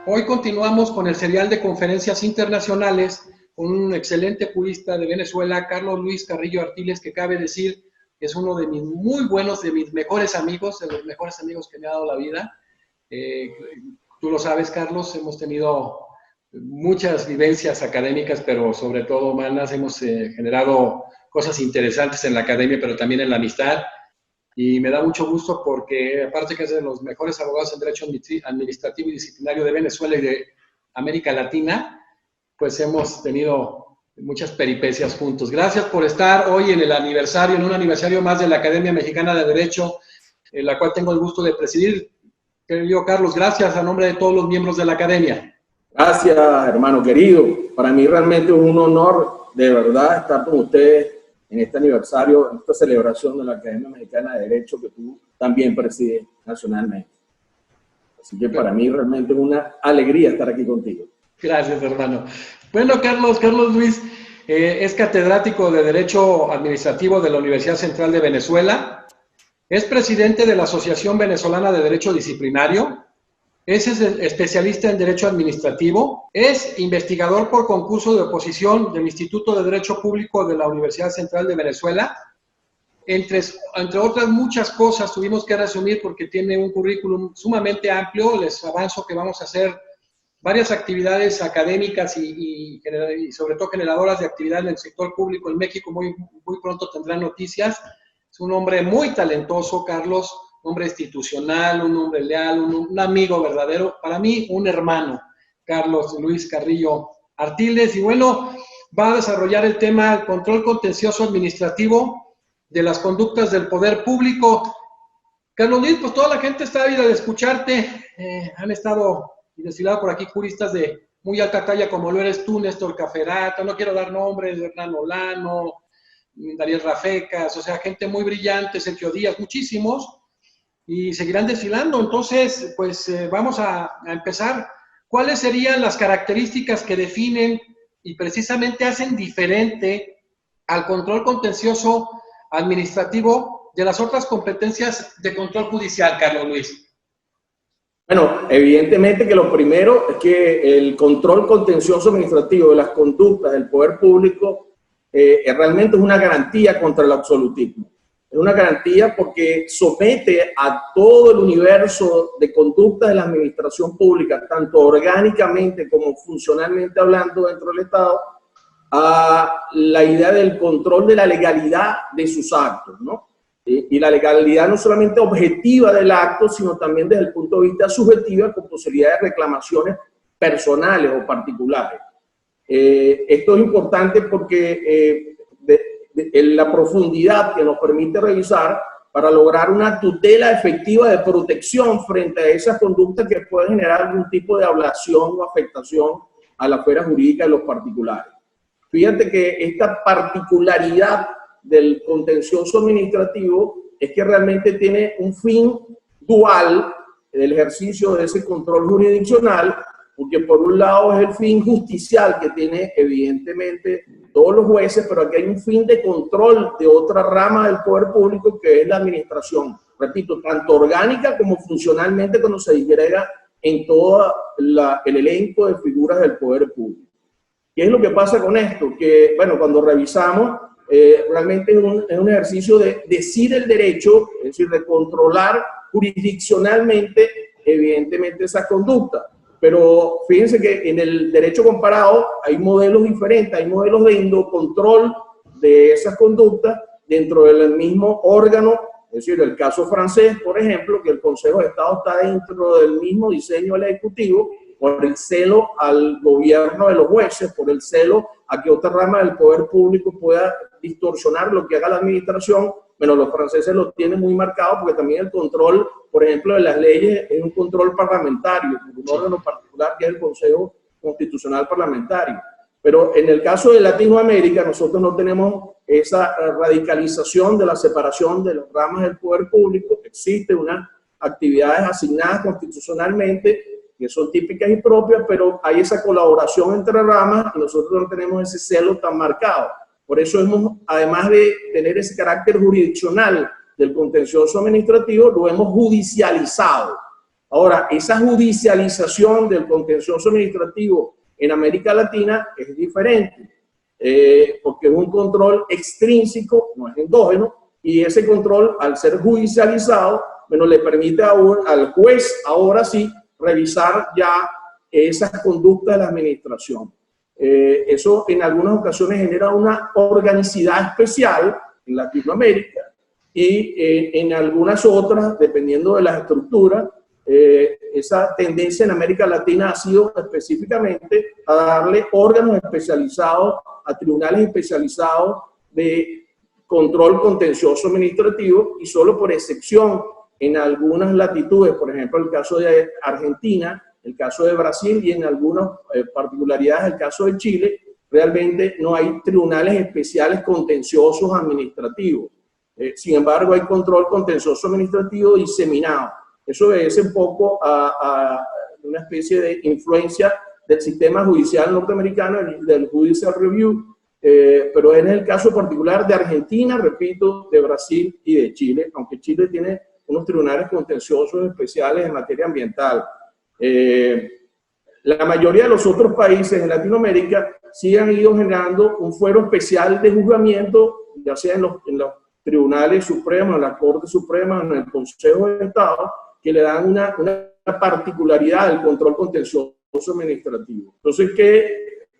Hoy continuamos con el serial de conferencias internacionales con un excelente jurista de Venezuela, Carlos Luis Carrillo Artiles, que cabe decir que es uno de mis muy buenos, de mis mejores amigos, de los mejores amigos que me ha dado la vida. Tú lo sabes, Carlos, hemos tenido muchas vivencias académicas, pero sobre todo humanas. Hemos generado cosas interesantes en la academia, pero también en la amistad. Y me da mucho gusto porque, aparte que es de los mejores abogados en Derecho Administrativo y Disciplinario de Venezuela y de América Latina, pues hemos tenido muchas peripecias juntos. Gracias por estar hoy en el aniversario, en un aniversario más de la Academia Mexicana de Derecho, en la cual tengo el gusto de presidir. Querido Carlos, gracias a nombre de todos los miembros de la Academia. Gracias, hermano querido. Para mí realmente es un honor, de verdad, estar con ustedes en este aniversario, en esta celebración de la Academia Mexicana de Derecho que tú también presides nacionalmente. Así que para mí realmente es una alegría estar aquí contigo. Gracias, hermano. Bueno, Carlos Luis es catedrático de Derecho Administrativo de la Universidad Central de Venezuela, es presidente de la Asociación Venezolana de Derecho Disciplinario, es especialista en Derecho Administrativo, es investigador por concurso de oposición del Instituto de Derecho Público de la Universidad Central de Venezuela. Entre otras muchas cosas, tuvimos que resumir porque tiene un currículum sumamente amplio. Les avanzo que vamos a hacer varias actividades académicas y sobre todo generadoras de actividad en el sector público en México. Muy pronto tendrán noticias. Es un hombre muy talentoso, Carlos, un hombre institucional, un hombre leal, un amigo verdadero. Para mí, un hermano, Carlos Luis Carrillo Artiles. Y bueno, va a desarrollar el tema control contencioso administrativo de las conductas del poder público. Carlos Luis, pues toda la gente está ávida de escucharte. Han estado y desfilado por aquí juristas de muy alta talla como lo eres tú, Néstor Caferato, no quiero dar nombres, Hernán Olano, Dariel Rafecas, o sea, gente muy brillante, Sergio Díaz, muchísimos, y seguirán desfilando. Entonces, pues vamos a empezar. ¿Cuáles serían las características que definen y precisamente hacen diferente al control contencioso administrativo de las otras competencias de control judicial, Carlos Luis? Bueno, evidentemente que lo primero es que el control contencioso administrativo de las conductas del poder público realmente es una garantía contra el absolutismo. Es una garantía porque somete a todo el universo de conductas de la administración pública, tanto orgánicamente como funcionalmente hablando dentro del Estado, a la idea del control de la legalidad de sus actos, ¿no? Y la legalidad no solamente objetiva del acto, sino también desde el punto de vista subjetivo, con posibilidad de reclamaciones personales o particulares. Esto es importante porque la profundidad que nos permite revisar para lograr una tutela efectiva de protección frente a esas conductas que pueden generar algún tipo de ablación o afectación a la esfera jurídica de los particulares. Fíjate que esta particularidad del contencioso administrativo es que realmente tiene un fin dual, el ejercicio de ese control jurisdiccional, porque por un lado es el fin justicial que tiene evidentemente todos los jueces, pero aquí hay un fin de control de otra rama del poder público que es la administración, repito, tanto orgánica como funcionalmente cuando se digrega en todo el elenco de figuras del poder público. ¿Qué es lo que pasa con esto? Que, bueno, cuando revisamos, realmente es un ejercicio de decir el derecho, es decir, de controlar jurisdiccionalmente, evidentemente, esa conducta. Pero fíjense que en el derecho comparado hay modelos diferentes, hay modelos de endocontrol de esas conductas dentro del mismo órgano. Es decir, el caso francés, por ejemplo, que el Consejo de Estado está dentro del mismo diseño del Ejecutivo, por el celo al gobierno de los jueces, por el celo a que otra rama del poder público pueda distorsionar lo que haga la administración. Bueno, los franceses lo tienen muy marcado porque también el control, por ejemplo, de las leyes es un control parlamentario, un órgano particular que es el Consejo Constitucional Parlamentario. Pero en el caso de Latinoamérica, nosotros no tenemos esa radicalización de la separación de las ramas del poder público. Existen unas actividades asignadas constitucionalmente que son típicas y propias, pero hay esa colaboración entre ramas y nosotros no tenemos ese celo tan marcado. Por eso hemos, además de tener ese carácter jurisdiccional del contencioso administrativo, lo hemos judicializado. Ahora, esa judicialización del contencioso administrativo en América Latina es diferente, porque es un control extrínseco, no es endógeno, y ese control, al ser judicializado, bueno, le permite al juez, ahora sí, revisar ya esas conductas de la administración. Eso en algunas ocasiones genera una organicidad especial en Latinoamérica y en algunas otras, dependiendo de las estructuras, esa tendencia en América Latina ha sido específicamente a darle órganos especializados, a tribunales especializados de control contencioso administrativo, y solo por excepción en algunas latitudes, por ejemplo el caso de Argentina, el caso de Brasil y en algunas particularidades el caso de Chile, realmente no hay tribunales especiales contenciosos administrativos. Sin embargo, hay control contencioso administrativo diseminado. Eso obedece un poco a una especie de influencia del sistema judicial norteamericano, del Judicial Review, pero en el caso particular de Argentina, repito, de Brasil y de Chile, aunque Chile tiene unos tribunales contenciosos especiales en materia ambiental. La mayoría de los otros países en Latinoamérica sí han ido generando un fuero especial de juzgamiento, ya sea en los tribunales supremos, en la Corte Suprema, en el Consejo de Estado, que le dan una particularidad al control contencioso administrativo. Entonces,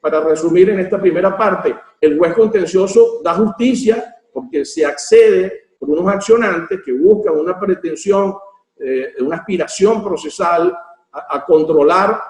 para resumir en esta primera parte, el juez contencioso da justicia porque se accede por unos accionantes que buscan una pretensión, una aspiración procesal a controlar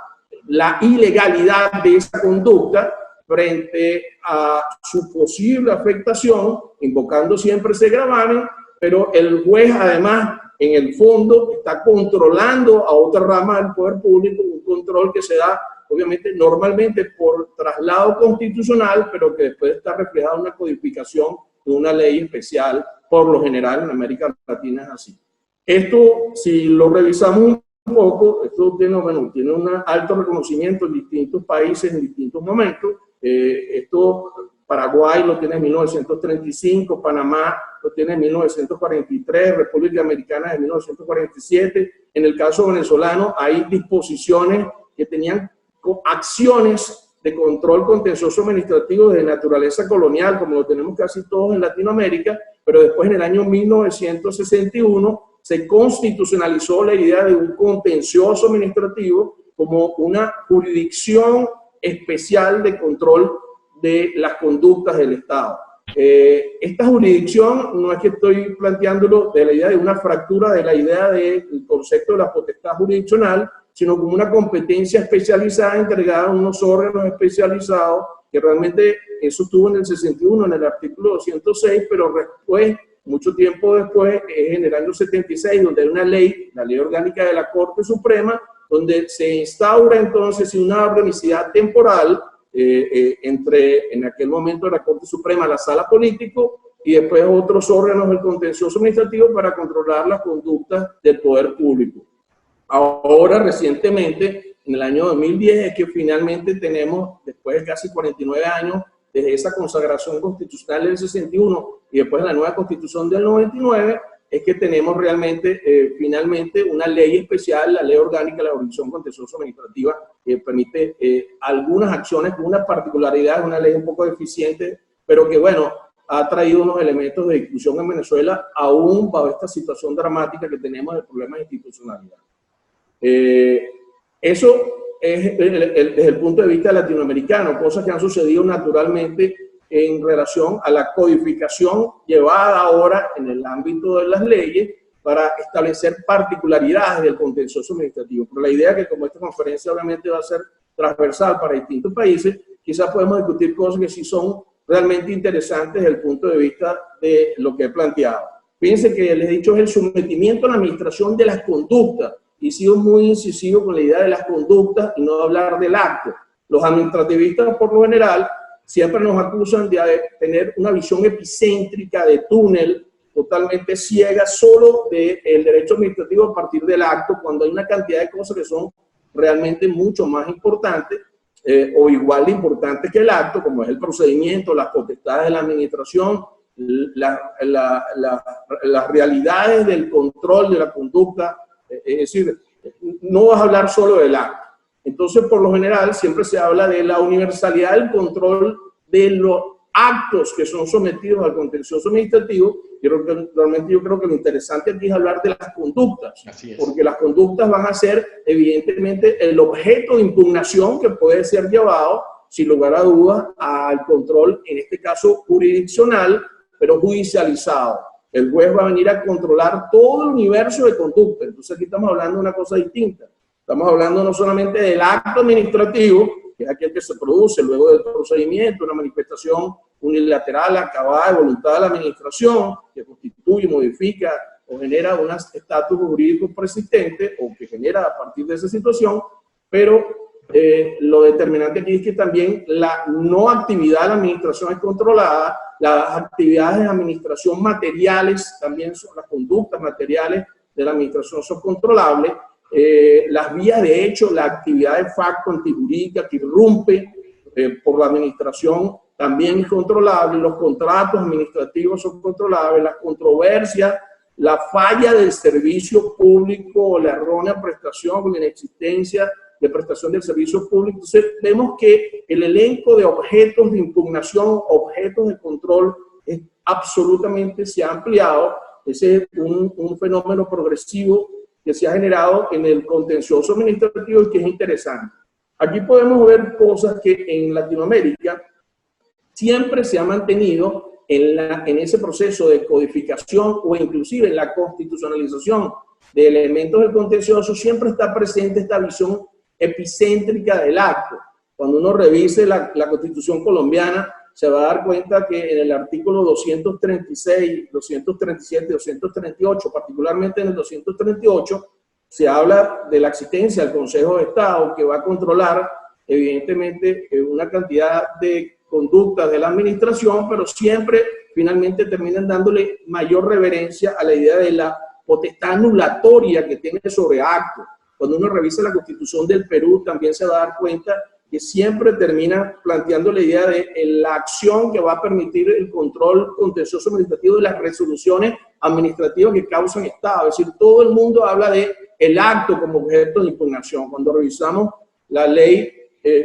la ilegalidad de esa conducta frente a su posible afectación, invocando siempre ese gravamen, pero el juez además en el fondo está controlando a otra rama del poder público, un control que se da obviamente normalmente por traslado constitucional, pero que después está reflejado en una codificación de una ley especial, por lo general en América Latina es así. Esto, si lo revisamos un poco, esto tiene un alto reconocimiento en distintos países en distintos momentos. Esto Paraguay lo tiene en 1935, Panamá lo tiene en 1943, República Dominicana en 1947. En el caso venezolano hay disposiciones que tenían acciones de control contencioso administrativo de naturaleza colonial, como lo tenemos casi todos en Latinoamérica, pero después en el año 1961 se constitucionalizó la idea de un contencioso administrativo como una jurisdicción especial de control de las conductas del Estado. Esta jurisdicción no es que estoy planteándolo de la idea de una fractura de la idea del concepto de la potestad jurisdiccional, sino como una competencia especializada entregada a unos órganos especializados, que realmente eso estuvo en el 61, en el artículo 206, pero después, mucho tiempo después, en el año 76, donde hay una ley, la Ley Orgánica de la Corte Suprema, donde se instaura entonces una organicidad temporal entre, en aquel momento, la Corte Suprema, la Sala Político, y después otros órganos del contencioso administrativo para controlar las conductas del poder público. Ahora, recientemente, en el año 2010, es que finalmente tenemos, después de casi 49 años, desde esa consagración constitucional del 61 y después de la nueva constitución del 99, es que tenemos realmente, finalmente, una ley especial, la Ley Orgánica de la Jurisdicción Contencioso Administrativa, que permite algunas acciones con una particularidad, una ley un poco deficiente, pero que, bueno, ha traído unos elementos de discusión en Venezuela, aún bajo esta situación dramática que tenemos de problemas de institucionalidad. Eso es desde el punto de vista latinoamericano, cosas que han sucedido naturalmente en relación a la codificación llevada ahora en el ámbito de las leyes para establecer particularidades del contencioso administrativo. Pero la idea es que, como esta conferencia obviamente va a ser transversal para distintos países, quizás podemos discutir cosas que sí son realmente interesantes desde el punto de vista de lo que he planteado. Fíjense que les he dicho es el sometimiento a la administración de las conductas, y he sido muy incisivo con la idea de las conductas y no hablar del acto. Los administrativistas, por lo general, siempre nos acusan de tener una visión epicéntrica de túnel, totalmente ciega, solo del derecho administrativo a partir del acto, cuando hay una cantidad de cosas que son realmente mucho más importantes o igual de importantes que el acto, como es el procedimiento, las potestades de la administración, las realidades del control de la conducta, es decir, no vas a hablar solo del acto. Entonces, por lo general, siempre se habla de la universalidad del control de los actos que son sometidos al contencioso administrativo. Realmente yo creo que lo interesante aquí es hablar de las conductas, porque las conductas van a ser evidentemente el objeto de impugnación que puede ser llevado, sin lugar a dudas, al control, en este caso jurisdiccional, pero judicializado. El juez va a venir a controlar todo el universo de conducta. Entonces aquí estamos hablando de una cosa distinta. Estamos hablando no solamente del acto administrativo, que es aquel que se produce luego del procedimiento, una manifestación unilateral acabada de voluntad de la administración, que constituye, modifica o genera un estatus jurídico persistente o que genera a partir de esa situación, pero lo determinante aquí es que también la no actividad de la administración es controlada, las actividades de administración materiales también son, las conductas materiales de la administración son controlables, las vías de hecho, la actividad de facto antijurídica que irrumpe por la administración también es controlable, los contratos administrativos son controlables, las controversias, la falla del servicio público, la errónea prestación con la inexistencia de prestación del servicio público. Entonces vemos que el elenco de objetos de impugnación, objetos de control, absolutamente se ha ampliado. Ese es un fenómeno progresivo que se ha generado en el contencioso administrativo y que es interesante. Aquí podemos ver cosas que en Latinoamérica siempre se ha mantenido en ese proceso de codificación o inclusive en la constitucionalización de elementos del contencioso, siempre está presente esta visión epicéntrica del acto. Cuando uno revise la Constitución colombiana, se va a dar cuenta que en el artículo 236, 237, 238, particularmente en el 238, se habla de la existencia del Consejo de Estado que va a controlar, evidentemente, una cantidad de conductas de la administración, pero siempre finalmente terminan dándole mayor reverencia a la idea de la potestad anulatoria que tiene sobre actos. Cuando uno revisa la Constitución del Perú, también se va a dar cuenta que siempre termina planteando la idea de la acción que va a permitir el control contencioso administrativo de las resoluciones administrativas que causan Estado. Es decir, todo el mundo habla de el acto como objeto de impugnación. Cuando revisamos la ley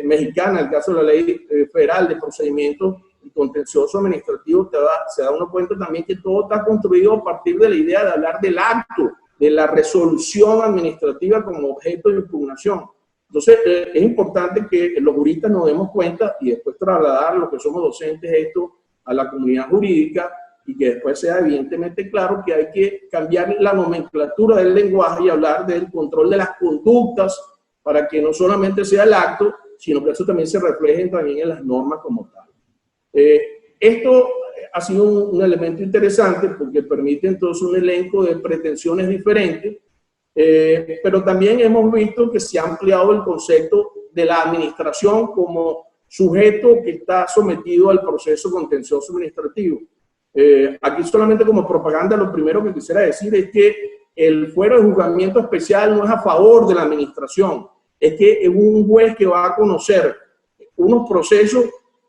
mexicana, el caso de la ley federal de procedimientos contencioso administrativo, se da uno cuenta también que todo está construido a partir de la idea de hablar del acto, de la resolución administrativa como objeto de impugnación. Entonces, es importante que los juristas nos demos cuenta y después trasladar los que somos docentes esto a la comunidad jurídica y que después sea evidentemente claro que hay que cambiar la nomenclatura del lenguaje y hablar del control de las conductas para que no solamente sea el acto, sino que eso también se refleje también en las normas como tal. Esto ha sido un elemento interesante porque permite entonces un elenco de pretensiones diferentes, pero también hemos visto que se ha ampliado el concepto de la administración como sujeto que está sometido al proceso contencioso administrativo. Aquí solamente como propaganda lo primero que quisiera decir es que el fuero de juzgamiento especial no es a favor de la administración, es que es un juez que va a conocer unos procesos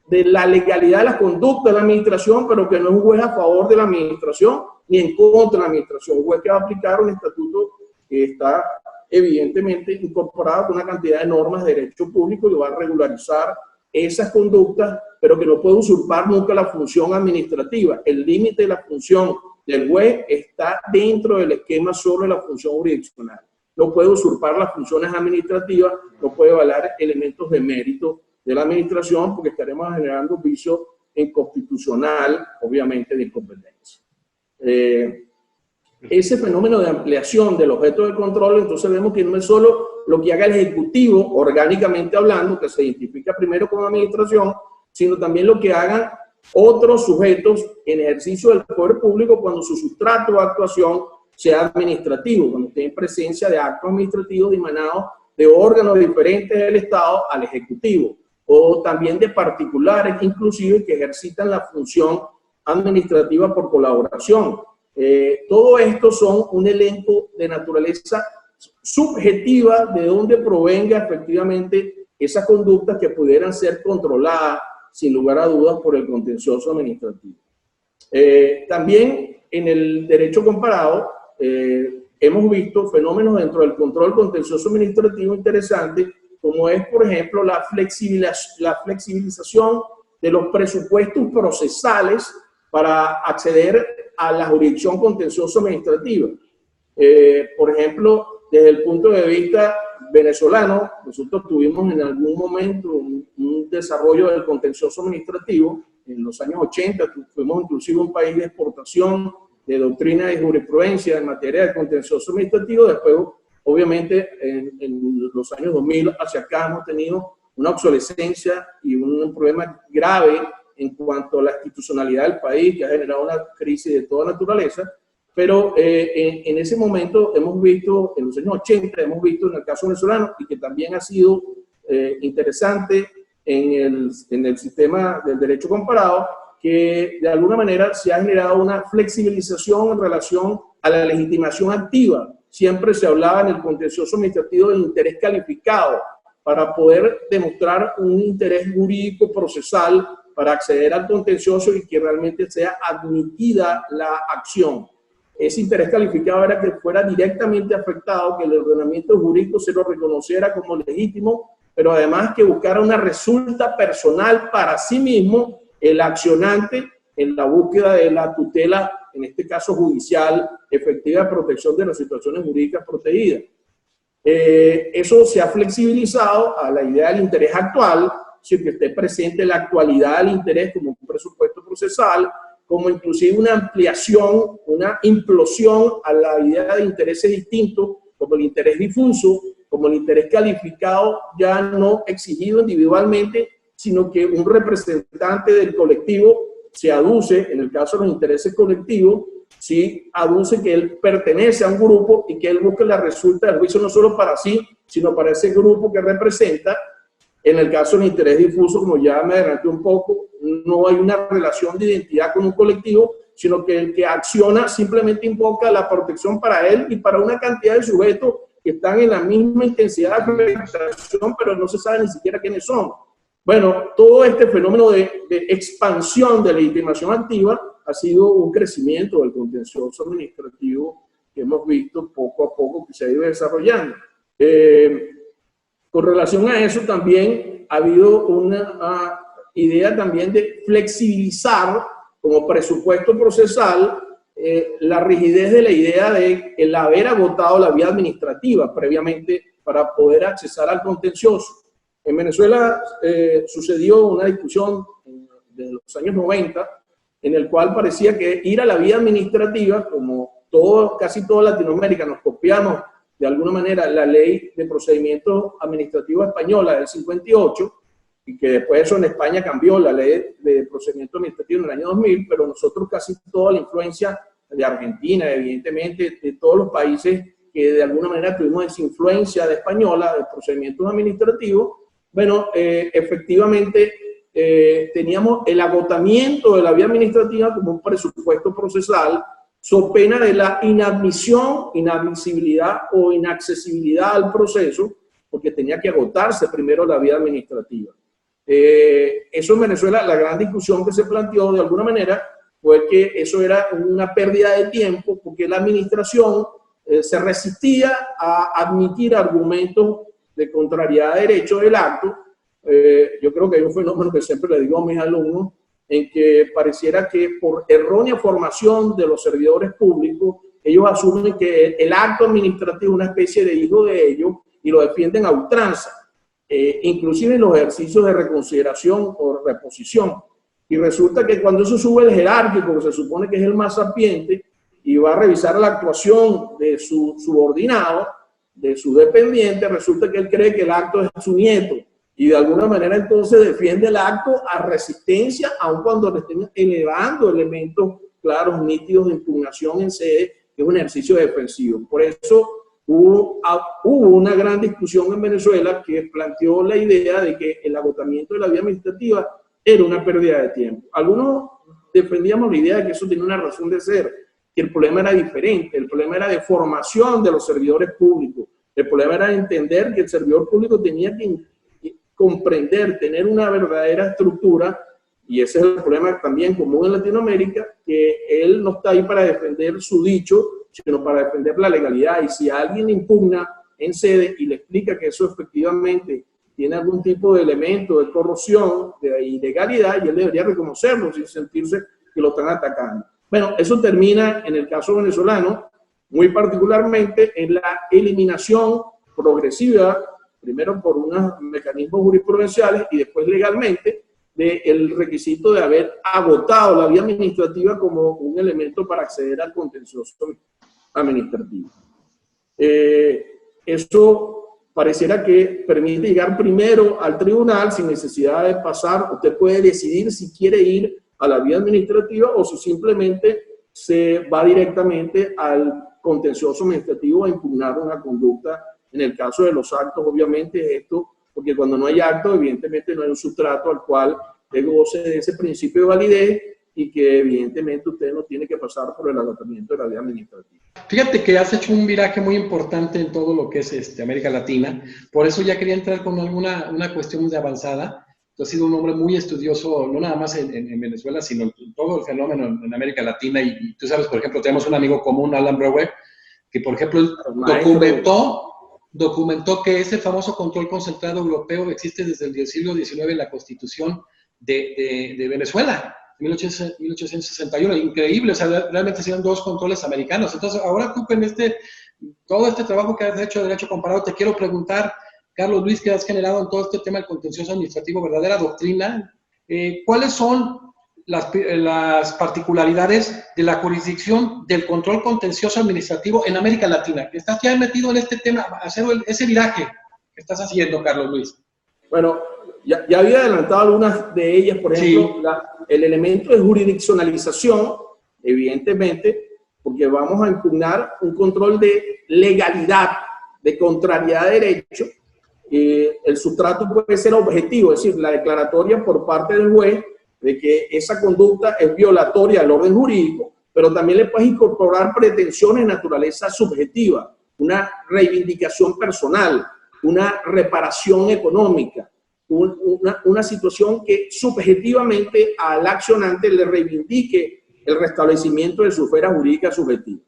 de la legalidad de la conducta de la administración, pero que no es un juez a favor de la administración ni en contra de la administración, un juez que va a aplicar un estatuto que está evidentemente incorporado con una cantidad de normas de derecho público y va a regularizar esas conductas, pero que no puede usurpar nunca la función administrativa. El límite de la función del juez está dentro del esquema sobre la función jurisdiccional. No puede usurpar las funciones administrativas, no puede avalar elementos de mérito de la administración porque estaremos generando vicios inconstitucional, obviamente, de incompetencia. Ese fenómeno de ampliación del objeto de control, entonces vemos que no es solo lo que haga el Ejecutivo, orgánicamente hablando, que se identifica primero como administración, sino también lo que hagan otros sujetos en ejercicio del poder público cuando su sustrato de actuación sea administrativo, cuando esté en presencia de actos administrativos emanados de órganos diferentes del Estado al Ejecutivo, o también de particulares, inclusive, que ejercitan la función administrativa por colaboración. Todo esto son un elenco de naturaleza subjetiva de donde provenga efectivamente esas conductas que pudieran ser controladas sin lugar a dudas por el contencioso administrativo. También en el derecho comparado hemos visto fenómenos dentro del control contencioso administrativo interesantes, como es, por ejemplo, la flexibilización de los presupuestos procesales para acceder a la jurisdicción contencioso administrativa. Por ejemplo, desde el punto de vista venezolano, nosotros tuvimos en algún momento un desarrollo del contencioso administrativo. En los años 80 fuimos inclusive un país de exportación de doctrina y jurisprudencia en materia de contencioso administrativo. Después, obviamente, en los años 2000 hacia acá hemos tenido una obsolescencia y un problema grave en cuanto a la institucionalidad del país, que ha generado una crisis de toda naturaleza. Pero en ese momento hemos visto, en los años 80, hemos visto en el caso venezolano, y que también ha sido interesante en el sistema del derecho comparado, que de alguna manera se ha generado una flexibilización en relación a la legitimación activa. Siempre se hablaba en el contencioso administrativo del interés calificado, para poder demostrar un interés jurídico procesal para acceder al contencioso y que realmente sea admitida la acción. Ese interés calificado era que fuera directamente afectado, que el ordenamiento jurídico se lo reconociera como legítimo, pero además que buscara una resulta personal para sí mismo, el accionante, en la búsqueda de la tutela, en este caso judicial, efectiva de protección de las situaciones jurídicas protegidas. Eso se ha flexibilizado a la idea del interés actual, sin que esté presente la actualidad del interés como un presupuesto procesal, como inclusive una ampliación, una implosión a la idea de intereses distintos, como el interés difuso, como el interés calificado, ya no exigido individualmente, sino que un representante del colectivo se aduce, en el caso de los intereses colectivos, sí aduce que él pertenece a un grupo y que él busca la resulta del juicio no solo para sí, sino para ese grupo que representa. En el caso del interés difuso, como ya me adelanté un poco, no hay una relación de identidad con un colectivo, sino que el que acciona simplemente invoca la protección para él y para una cantidad de sujetos que están en la misma intensidad de representación, pero no se sabe ni siquiera quiénes son. Bueno, todo este fenómeno de expansión de legitimación activa ha sido un crecimiento del contencioso administrativo que hemos visto poco a poco que se ha ido desarrollando. Con relación a eso también ha habido una idea también de flexibilizar como presupuesto procesal la rigidez de la idea de el haber agotado la vía administrativa previamente para poder accesar al contencioso. En Venezuela sucedió una discusión de los años 90 en el cual parecía que ir a la vía administrativa, como casi toda Latinoamérica nos copiamos de alguna manera la ley de procedimiento administrativo española del 58, y que después eso en España cambió la ley de procedimiento administrativo en el año 2000, pero nosotros casi toda la influencia de Argentina, evidentemente, de todos los países que de alguna manera tuvimos esa influencia de española de procedimientos administrativos, bueno, efectivamente teníamos el agotamiento de la vía administrativa como un presupuesto procesal, so pena de la inadmisión, inadmisibilidad o inaccesibilidad al proceso, porque tenía que agotarse primero la vía administrativa. Eso en Venezuela, la gran discusión que se planteó de alguna manera fue que eso era una pérdida de tiempo, porque la administración se resistía a admitir argumentos de contrariedad de derecho del acto. Yo creo que hay un fenómeno que siempre le digo a mis alumnos, en que pareciera que por errónea formación de los servidores públicos, ellos asumen que el acto administrativo es una especie de hijo de ellos y lo defienden a ultranza, inclusive en los ejercicios de reconsideración o reposición. Y resulta que cuando eso sube el jerárquico, que se supone que es el más sapiente, y va a revisar la actuación de su subordinado, de su dependiente, resulta que él cree que el acto es su nieto. Y de alguna manera entonces defiende el acto a resistencia, aun cuando le estén elevando elementos claros, nítidos de impugnación en sede, que es un ejercicio defensivo. Por eso hubo una gran discusión en Venezuela que planteó la idea de que el agotamiento de la vía administrativa era una pérdida de tiempo. Algunos defendíamos la idea de que eso tenía una razón de ser, que el problema era diferente, el problema era de formación de los servidores públicos, el problema era entender que el servidor público tenía que comprender, tener una verdadera estructura, y ese es el problema también común en Latinoamérica, que él no está ahí para defender su dicho, sino para defender la legalidad. Y si alguien impugna en sede y le explica que eso efectivamente tiene algún tipo de elemento de corrupción, de ilegalidad, y él debería reconocerlo sin sentirse que lo están atacando. Bueno, eso termina en el caso venezolano, muy particularmente en la eliminación progresiva, primero por unos mecanismos jurisprudenciales y después legalmente, del requisito de haber agotado la vía administrativa como un elemento para acceder al contencioso administrativo. Eso pareciera que permite llegar primero al tribunal sin necesidad de pasar. Usted puede decidir si quiere ir a la vía administrativa o si simplemente se va directamente al contencioso administrativo a impugnar una conducta. En el caso de los actos, obviamente, esto, porque cuando no hay acto, evidentemente no hay un sustrato al cual usted goce de ese principio de validez y que evidentemente usted no tiene que pasar por el agotamiento de la vía administrativa. Fíjate que has hecho un viraje muy importante en todo lo que es América Latina, por eso ya quería entrar con una cuestión de avanzada. Tú has sido un hombre muy estudioso, no nada más en Venezuela, sino en todo el fenómeno en América Latina, y tú sabes, por ejemplo, tenemos un amigo común, Alan Brewer, que por ejemplo documentó que ese famoso control concentrado europeo existe desde el siglo XIX en la Constitución de Venezuela, 1861, increíble, o sea, realmente serían dos controles americanos. Entonces, ahora tú con todo este trabajo que has hecho de derecho comparado, te quiero preguntar, Carlos Luis, que has generado en todo este tema del contencioso administrativo, verdadera doctrina, ¿cuáles son las particularidades de la jurisdicción del control contencioso administrativo en América Latina? Estás ya metido en este tema, hacer ese viraje que estás haciendo, Carlos Luis. Bueno, ya había adelantado algunas de ellas, por ejemplo, sí. El elemento de jurisdiccionalización, evidentemente, porque vamos a impugnar un control de legalidad, de contrariedad de derecho. El sustrato puede ser objetivo, es decir, la declaratoria por parte del juez de que esa conducta es violatoria del orden jurídico, pero también le puedes incorporar pretensiones de naturaleza subjetiva, una reivindicación personal, una reparación económica, una situación que subjetivamente al accionante le reivindique el restablecimiento de su esfera jurídica subjetiva.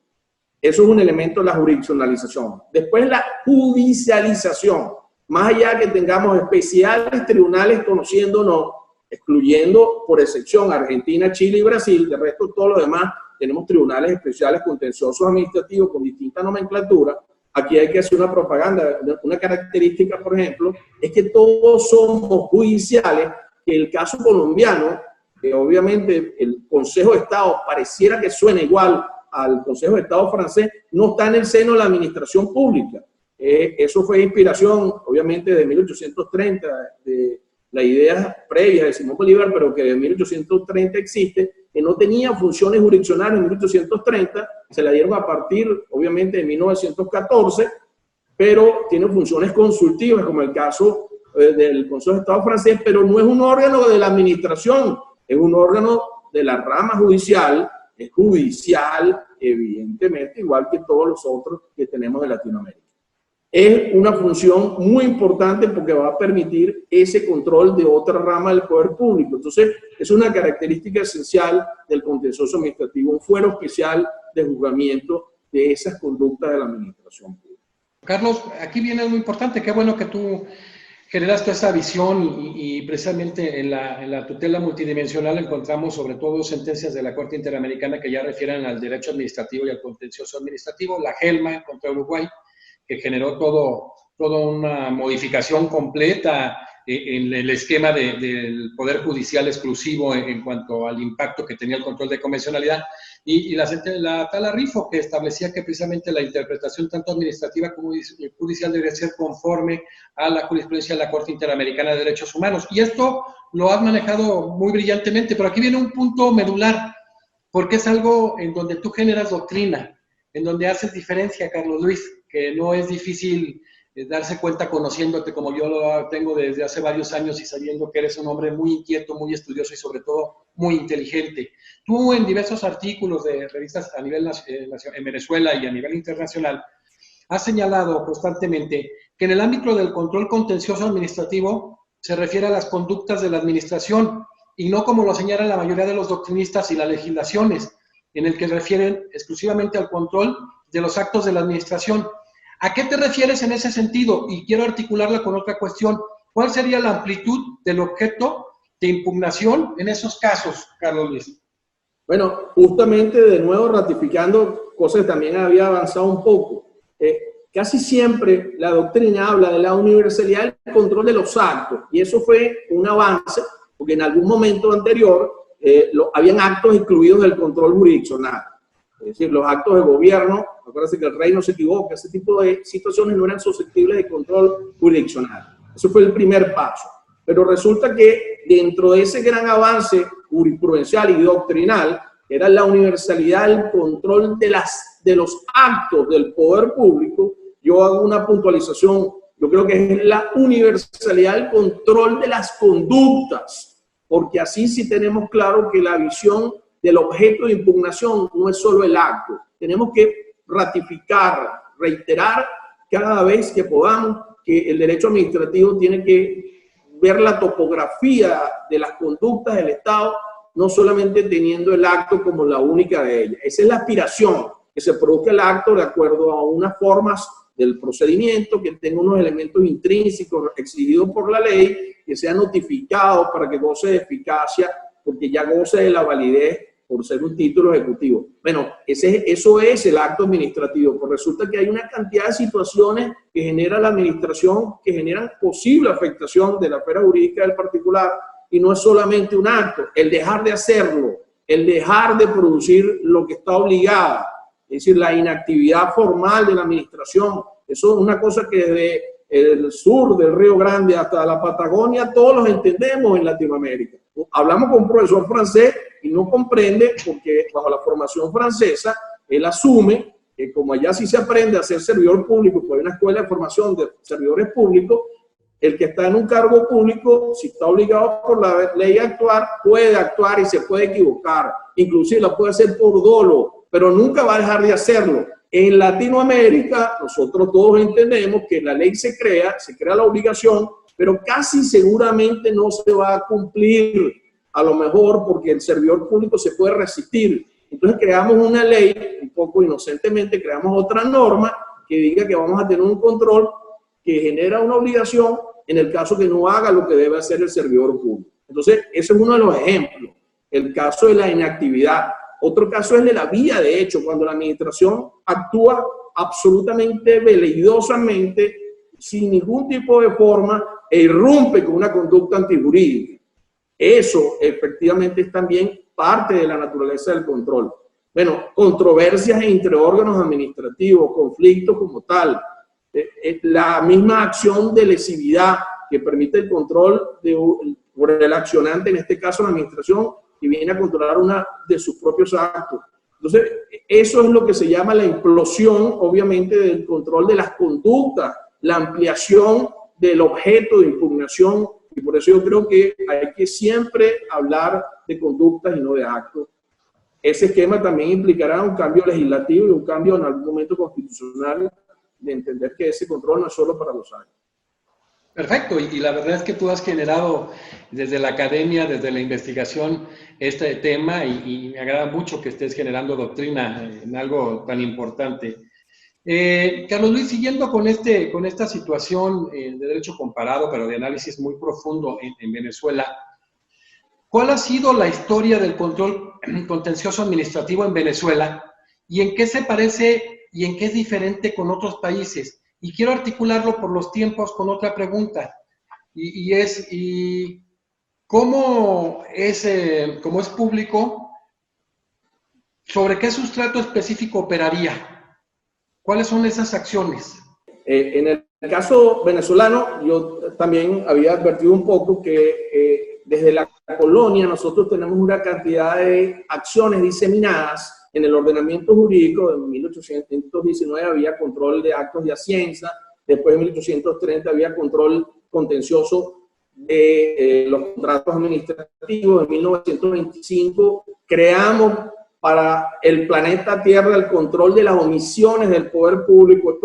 Eso es un elemento de la jurisdiccionalización. Después la judicialización. Más allá que tengamos especiales tribunales conociéndonos, excluyendo por excepción Argentina, Chile y Brasil, de resto todo lo demás tenemos tribunales especiales contenciosos administrativos con distinta nomenclatura. Aquí hay que hacer una propaganda. Una característica, por ejemplo, es que todos somos judiciales, que el caso colombiano, que obviamente el Consejo de Estado pareciera que suena igual al Consejo de Estado francés, no está en el seno de la administración pública. Eso fue inspiración, obviamente, de 1830, de las ideas previas de Simón Bolívar, pero que de 1830 existe, que no tenía funciones jurisdiccionales en 1830, se la dieron a partir, obviamente, de 1914, pero tiene funciones consultivas, como el caso del Consejo de Estado francés, pero no es un órgano de la administración, es un órgano de la rama judicial, es judicial, evidentemente, igual que todos los otros que tenemos en Latinoamérica. Es una función muy importante porque va a permitir ese control de otra rama del poder público. Entonces, es una característica esencial del contencioso administrativo, un fuero especial de juzgamiento de esas conductas de la administración pública. Carlos, aquí viene algo importante. Qué bueno que tú generaste esa visión y precisamente en la tutela multidimensional encontramos sobre todo sentencias de la Corte Interamericana que ya refieren al derecho administrativo y al contencioso administrativo, la Gelma contra Uruguay, que generó toda una modificación completa en el esquema del Poder Judicial exclusivo en cuanto al impacto que tenía el control de convencionalidad, y la Tala Rifo, que establecía que precisamente la interpretación tanto administrativa como judicial debería ser conforme a la jurisprudencia de la Corte Interamericana de Derechos Humanos. Y esto lo has manejado muy brillantemente, pero aquí viene un punto medular, porque es algo en donde tú generas doctrina, en donde haces diferencia, Carlos Luis, que no es difícil darse cuenta conociéndote como yo lo tengo desde hace varios años y sabiendo que eres un hombre muy inquieto, muy estudioso y sobre todo muy inteligente. Tú en diversos artículos de revistas a nivel en Venezuela y a nivel internacional has señalado constantemente que en el ámbito del control contencioso administrativo se refiere a las conductas de la administración y no como lo señalan la mayoría de los doctrinistas y las legislaciones, en el que refieren exclusivamente al control de los actos de la administración. ¿A qué te refieres en ese sentido? Y quiero articularla con otra cuestión. ¿Cuál sería la amplitud del objeto de impugnación en esos casos, Carlos Luis? Bueno, justamente de nuevo ratificando cosas que también había avanzado un poco. Casi siempre la doctrina habla de la universalidad del control de los actos, y eso fue un avance, porque en algún momento anterior habían actos excluidos del control jurisdiccional. Es decir, los actos de gobierno, acuérdense que el rey no se equivoca, ese tipo de situaciones no eran susceptibles de control jurisdiccional. Eso fue el primer paso. Pero resulta que dentro de ese gran avance jurisprudencial y doctrinal, que era la universalidad del control de los actos del poder público, yo hago una puntualización, yo creo que es la universalidad del control de las conductas, porque así sí tenemos claro que la visión del objeto de impugnación no es solo el acto. Tenemos que ratificar, reiterar cada vez que podamos que el derecho administrativo tiene que ver la topografía de las conductas del Estado, no solamente teniendo el acto como la única de ellas. Esa es la aspiración, que se produzca el acto de acuerdo a unas formas del procedimiento, que tenga unos elementos intrínsecos exigidos por la ley, que sea notificado para que goce de eficacia, porque ya goce de la validez por ser un título ejecutivo. Bueno, eso es el acto administrativo, pues resulta que hay una cantidad de situaciones que genera la administración, que generan posible afectación de la esfera jurídica del particular, y no es solamente un acto, el dejar de hacerlo, el dejar de producir lo que está obligada, es decir, la inactividad formal de la administración. Eso es una cosa que desde el sur del Río Grande hasta la Patagonia todos los entendemos en Latinoamérica. Hablamos con un profesor francés y no comprende, porque bajo la formación francesa él asume que como allá sí se aprende a ser servidor público, porque hay una escuela de formación de servidores públicos, el que está en un cargo público, si está obligado por la ley a actuar, puede actuar y se puede equivocar, inclusive la puede hacer por dolo, pero nunca va a dejar de hacerlo. En Latinoamérica, nosotros todos entendemos que la ley se crea la obligación, pero casi seguramente no se va a cumplir, a lo mejor porque el servidor público se puede resistir. Entonces creamos una ley, un poco inocentemente creamos otra norma que diga que vamos a tener un control que genera una obligación en el caso que no haga lo que debe hacer el servidor público. Entonces, ese es uno de los ejemplos. El caso de la inactividad. Otro caso es de la vía de hecho, cuando la administración actúa absolutamente veleidosamente, sin ningún tipo de forma, e irrumpe con una conducta antijurídica. Eso efectivamente es también parte de la naturaleza del control. Bueno, controversias entre órganos administrativos, conflictos como tal, la misma acción de lesividad que permite el control por el accionante, en este caso la administración, que viene a controlar una de sus propios actos. Entonces, eso es lo que se llama la implosión, obviamente, del control de las conductas, la ampliación del objeto de impugnación, y por eso yo creo que hay que siempre hablar de conductas y no de actos. Ese esquema también implicará un cambio legislativo y un cambio en algún momento constitucional, de entender que ese control no es solo para los años. Perfecto, y la verdad es que tú has generado desde la academia, desde la investigación, este tema, y me agrada mucho que estés generando doctrina en algo tan importante. Carlos Luis, siguiendo con esta situación de derecho comparado, pero de análisis muy profundo en Venezuela, ¿cuál ha sido la historia del control contencioso administrativo en Venezuela y en qué se parece y en qué es diferente con otros países? Y quiero articularlo por los tiempos con otra pregunta, y ¿cómo es público? ¿Sobre qué sustrato específico operaría? ¿Cuáles son esas acciones? En el caso venezolano, yo también había advertido un poco que desde la colonia nosotros tenemos una cantidad de acciones diseminadas en el ordenamiento jurídico. En 1819 había control de actos de hacienda, después en 1830 había control contencioso de los contratos administrativos, en 1925 creamos para el planeta Tierra el control de las omisiones del poder público.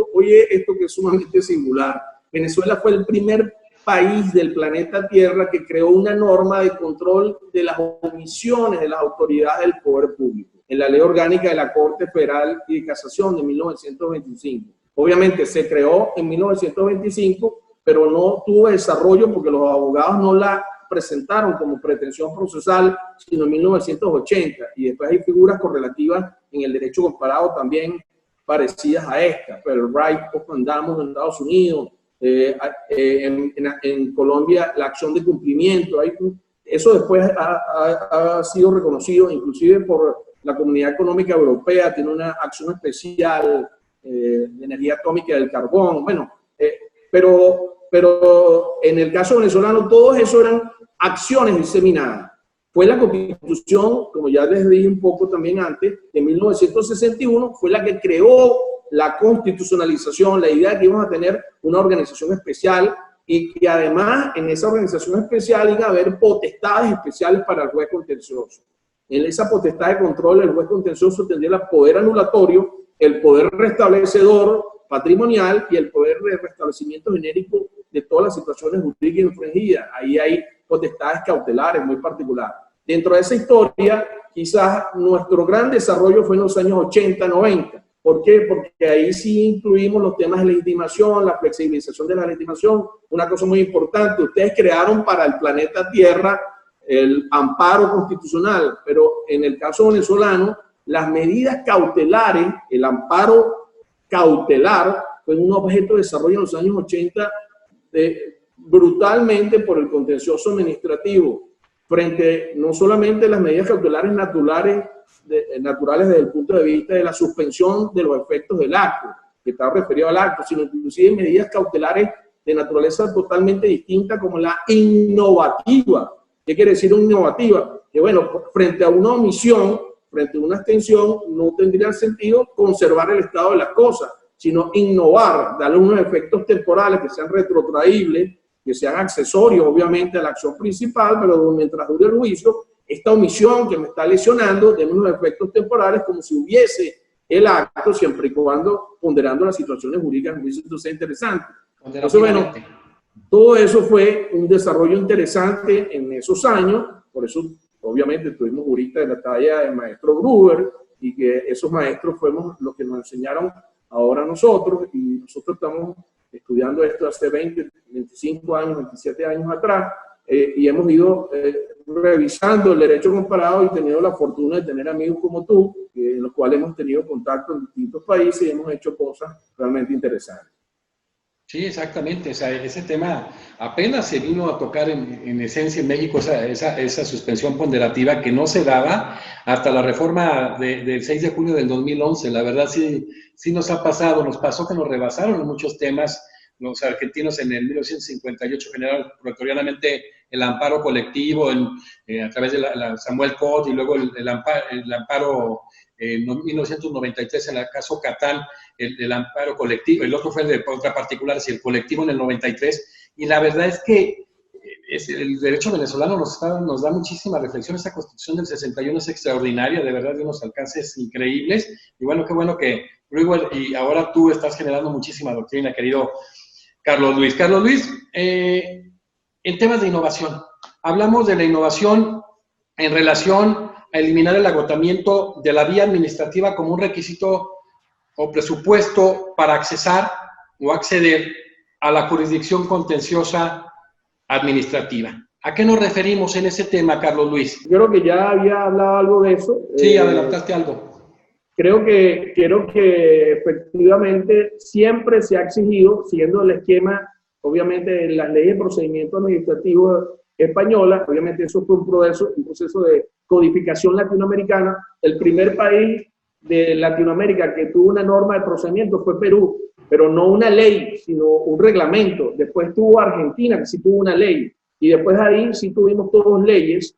Esto que es sumamente singular. Venezuela fue el primer país del planeta Tierra que creó una norma de control de las omisiones de las autoridades del poder público. en la Ley Orgánica de la Corte Federal y de Casación de 1925. Obviamente se creó en 1925, pero no tuvo desarrollo porque los abogados no la presentaron como pretensión procesal, sino en 1980. Y después hay figuras correlativas en el derecho comparado también parecidas a esta, pero el right of mandamus en Estados Unidos, en Colombia la acción de cumplimiento, eso después ha sido reconocido inclusive por la Comunidad Económica Europea, tiene una acción especial de energía atómica del carbón, bueno, pero en el caso venezolano todo eso eran acciones diseminadas. Fue la Constitución, como ya les dije un poco también antes, de 1961, fue la que creó la constitucionalización, la idea de que íbamos a tener una organización especial y que además en esa organización especial iba a haber potestades especiales para el juez contencioso. En esa potestad de control, el juez contencioso tendría el poder anulatorio, el poder restablecedor patrimonial y el poder de restablecimiento genérico de todas las situaciones jurídicas infringidas. Ahí hay potestades cautelares muy particulares. Dentro de esa historia, quizás nuestro gran desarrollo fue en los años 80, 90. ¿Por qué? Porque ahí sí incluimos los temas de legitimación, la flexibilización de la legitimación. Una cosa muy importante, ustedes crearon para el planeta Tierra el amparo constitucional, pero en el caso venezolano, las medidas cautelares, el amparo cautelar, fue un objeto de desarrollo en los años 80 brutalmente por el contencioso administrativo, frente no solamente a las medidas cautelares naturales desde el punto de vista de la suspensión de los efectos del acto, que está referido al acto, sino inclusive medidas cautelares de naturaleza totalmente distinta como la innovativa. ¿Qué quiere decir innovativa? Que bueno, frente a una omisión, frente a una extensión, no tendría sentido conservar el estado de las cosas, sino innovar, darle unos efectos temporales que sean retrotraíbles, que sean accesorios obviamente a la acción principal, pero mientras dure el juicio, esta omisión que me está lesionando, de unos efectos temporales como si hubiese el acto, siempre y cuando ponderando las situaciones jurídicas, en juicio, entonces es interesante. Entonces, bueno, todo eso fue un desarrollo interesante en esos años, por eso obviamente tuvimos juristas de la talla del maestro Gruber, y que esos maestros fuimos los que nos enseñaron ahora nosotros, y nosotros estamos estudiando esto hace 20, 25 años, 27 años atrás, y hemos ido revisando el derecho comparado y tenido la fortuna de tener amigos como tú, en los cuales hemos tenido contacto en distintos países y hemos hecho cosas realmente interesantes. Sí, exactamente. O sea, ese tema apenas se vino a tocar en esencia en México, esa suspensión ponderativa que no se daba hasta la reforma del 6 de junio del 2011. La verdad sí nos ha pasado, nos pasó que nos rebasaron en muchos temas. Los argentinos en el 1958 generaron provisoriamente el amparo colectivo a través de la Samuel Code, y luego el amparo en 1993 en el caso Catán, el amparo colectivo, el otro fue de otra particular, es el colectivo en el 93, y la verdad es que el derecho venezolano nos da muchísima reflexión. Esta Constitución del 61 es extraordinaria, de verdad, de unos alcances increíbles, y bueno, qué bueno que Gruber y ahora tú estás generando muchísima doctrina, querido Carlos Luis. Carlos Luis, en temas de innovación, hablamos de la innovación en relación a eliminar el agotamiento de la vía administrativa como un requisito o presupuesto para accesar o acceder a la jurisdicción contenciosa administrativa. ¿A qué nos referimos en ese tema, Carlos Luis? Yo creo que ya había hablado algo de eso. Sí, adelantaste algo. Creo que efectivamente siempre se ha exigido, siguiendo el esquema, obviamente, de las leyes de procedimiento administrativo españolas, obviamente eso fue un proceso de codificación latinoamericana. El primer país de Latinoamérica que tuvo una norma de procedimiento fue Perú, pero no una ley, sino un reglamento. Después tuvo Argentina, que sí tuvo una ley, y después de ahí sí tuvimos todas leyes.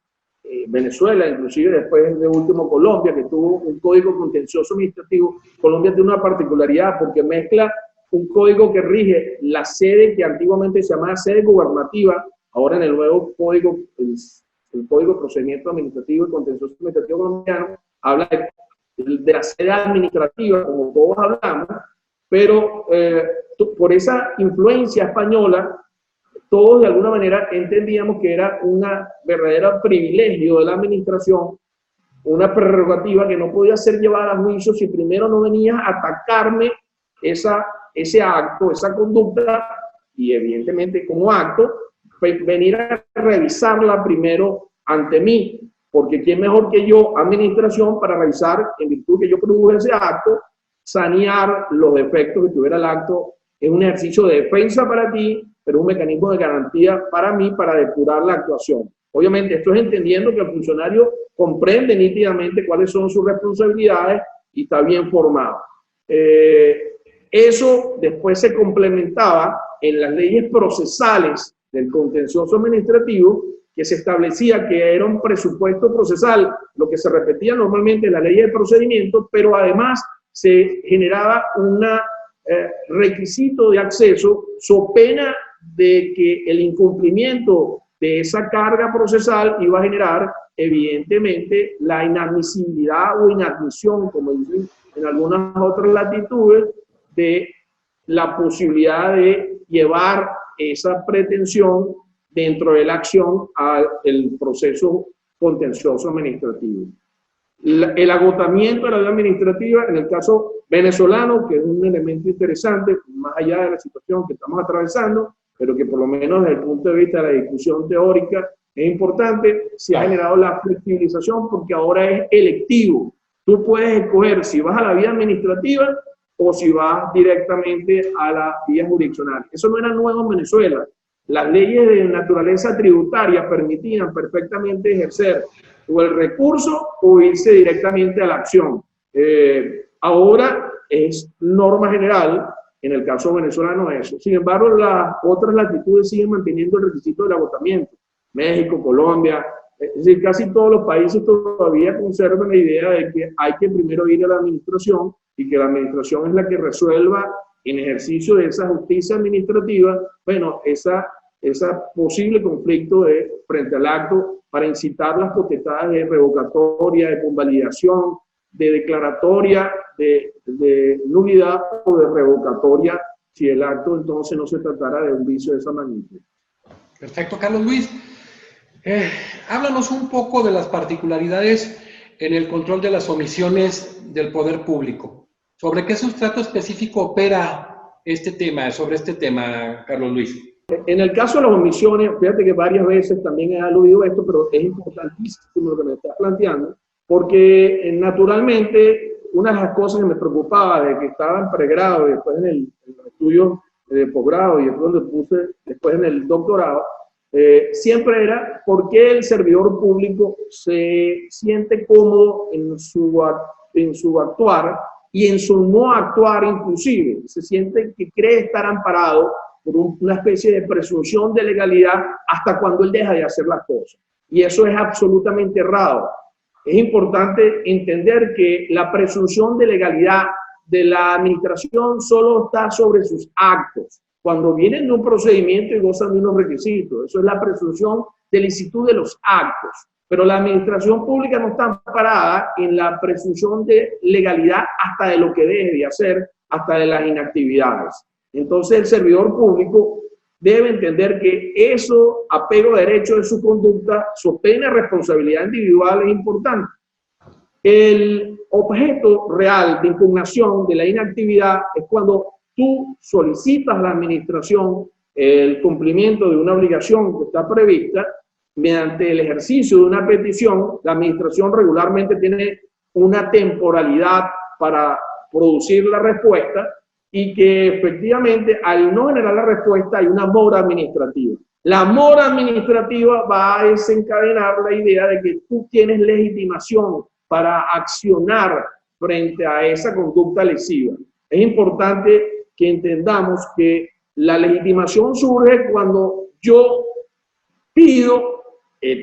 Venezuela, inclusive después de último Colombia, que tuvo un código contencioso administrativo. Colombia tiene una particularidad porque mezcla un código que rige la sede que antiguamente se llamaba sede gubernativa, ahora en el nuevo código, el Código de Procedimiento Administrativo y Contencioso Administrativo colombiano, habla de la sede administrativa, como todos hablamos, pero por esa influencia española, todos de alguna manera entendíamos que era un verdadero privilegio de la administración una prerrogativa que no podía ser llevada a juicio si primero no venías a atacarme ese acto, esa conducta, y evidentemente como acto, venir a revisarla primero ante mí, porque quién mejor que yo, administración, para revisar, en virtud que yo produje ese acto, sanear los defectos que tuviera el acto. Es un ejercicio de defensa para ti, pero un mecanismo de garantía para mí para depurar la actuación. Obviamente, esto es entendiendo que el funcionario comprende nítidamente cuáles son sus responsabilidades y está bien formado. Eso después se complementaba en las leyes procesales del contencioso administrativo, que se establecía que era un presupuesto procesal, lo que se repetía normalmente en la ley de procedimiento, pero además se generaba un requisito de acceso, so pena de que el incumplimiento de esa carga procesal iba a generar, evidentemente, la inadmisibilidad o inadmisión, como dicen en algunas otras latitudes, de la posibilidad de llevar esa pretensión dentro de la acción al proceso contencioso administrativo. El agotamiento de la vida administrativa, en el caso venezolano, que es un elemento interesante, más allá de la situación que estamos atravesando, pero que por lo menos desde el punto de vista de la discusión teórica es importante, se ha generado la flexibilización porque ahora es electivo. Tú puedes escoger si vas a la vía administrativa o si vas directamente a la vía jurisdiccional. Eso no era nuevo en Venezuela. Las leyes de naturaleza tributaria permitían perfectamente ejercer o el recurso o irse directamente a la acción. Ahora es norma general, en el caso venezolano eso. Sin embargo, las otras latitudes siguen manteniendo el requisito del agotamiento. México, Colombia, es decir, casi todos los países todavía conservan la idea de que hay que primero ir a la administración y que la administración es la que resuelva en ejercicio de esa justicia administrativa, bueno, esa posible conflicto frente al acto para incitar las potestades de revocatoria, de convalidación, de declaratoria, de nulidad o de revocatoria, si el acto entonces no se tratara de un vicio de esa magnitud. Perfecto, Carlos Luis. Háblanos un poco de las particularidades en el control de las omisiones del poder público. ¿Sobre qué sustrato específico opera sobre este tema, Carlos Luis? En el caso de las omisiones, fíjate que varias veces también he aludido a esto, pero es importantísimo lo que me estás planteando, porque naturalmente una de las cosas que me preocupaba de que estaba en pregrado y después en los estudios de posgrado y después donde puse después en el doctorado, siempre era por qué el servidor público se siente cómodo en su actuar y en su no actuar inclusive. Se siente que cree estar amparado por una especie de presunción de legalidad hasta cuando él deja de hacer las cosas. Y eso es absolutamente errado. Es importante entender que la presunción de legalidad de la administración solo está sobre sus actos, cuando vienen de un procedimiento y gozan de unos requisitos. Eso es la presunción de licitud de los actos. Pero la administración pública no está amparada en la presunción de legalidad hasta de lo que deje de hacer, hasta de las inactividades. Entonces el servidor público debe entender que eso, apego a derecho de su conducta, su pena de responsabilidad individual es importante. El objeto real de impugnación de la inactividad es cuando tú solicitas a la administración el cumplimiento de una obligación que está prevista mediante el ejercicio de una petición. La administración regularmente tiene una temporalidad para producir la respuesta y que efectivamente al no generar la respuesta hay una mora administrativa. La mora administrativa va a desencadenar la idea de que tú tienes legitimación para accionar frente a esa conducta lesiva. Es importante que entendamos que la legitimación surge cuando yo pido,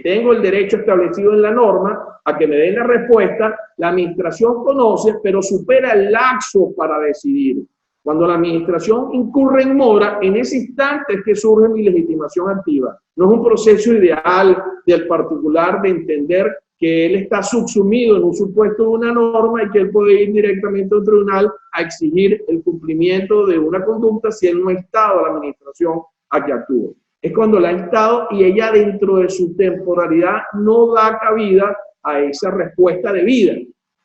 tengo el derecho establecido en la norma a que me den la respuesta, la administración conoce, pero supera el lapso para decidir. Cuando la administración incurre en mora, en ese instante es que surge mi legitimación activa. No es un proceso ideal del particular de entender que él está subsumido en un supuesto de una norma y que él puede ir directamente a un tribunal a exigir el cumplimiento de una conducta si él no ha instado a la administración a que actúe. Es cuando la ha instado y ella dentro de su temporalidad no da cabida a esa respuesta debida.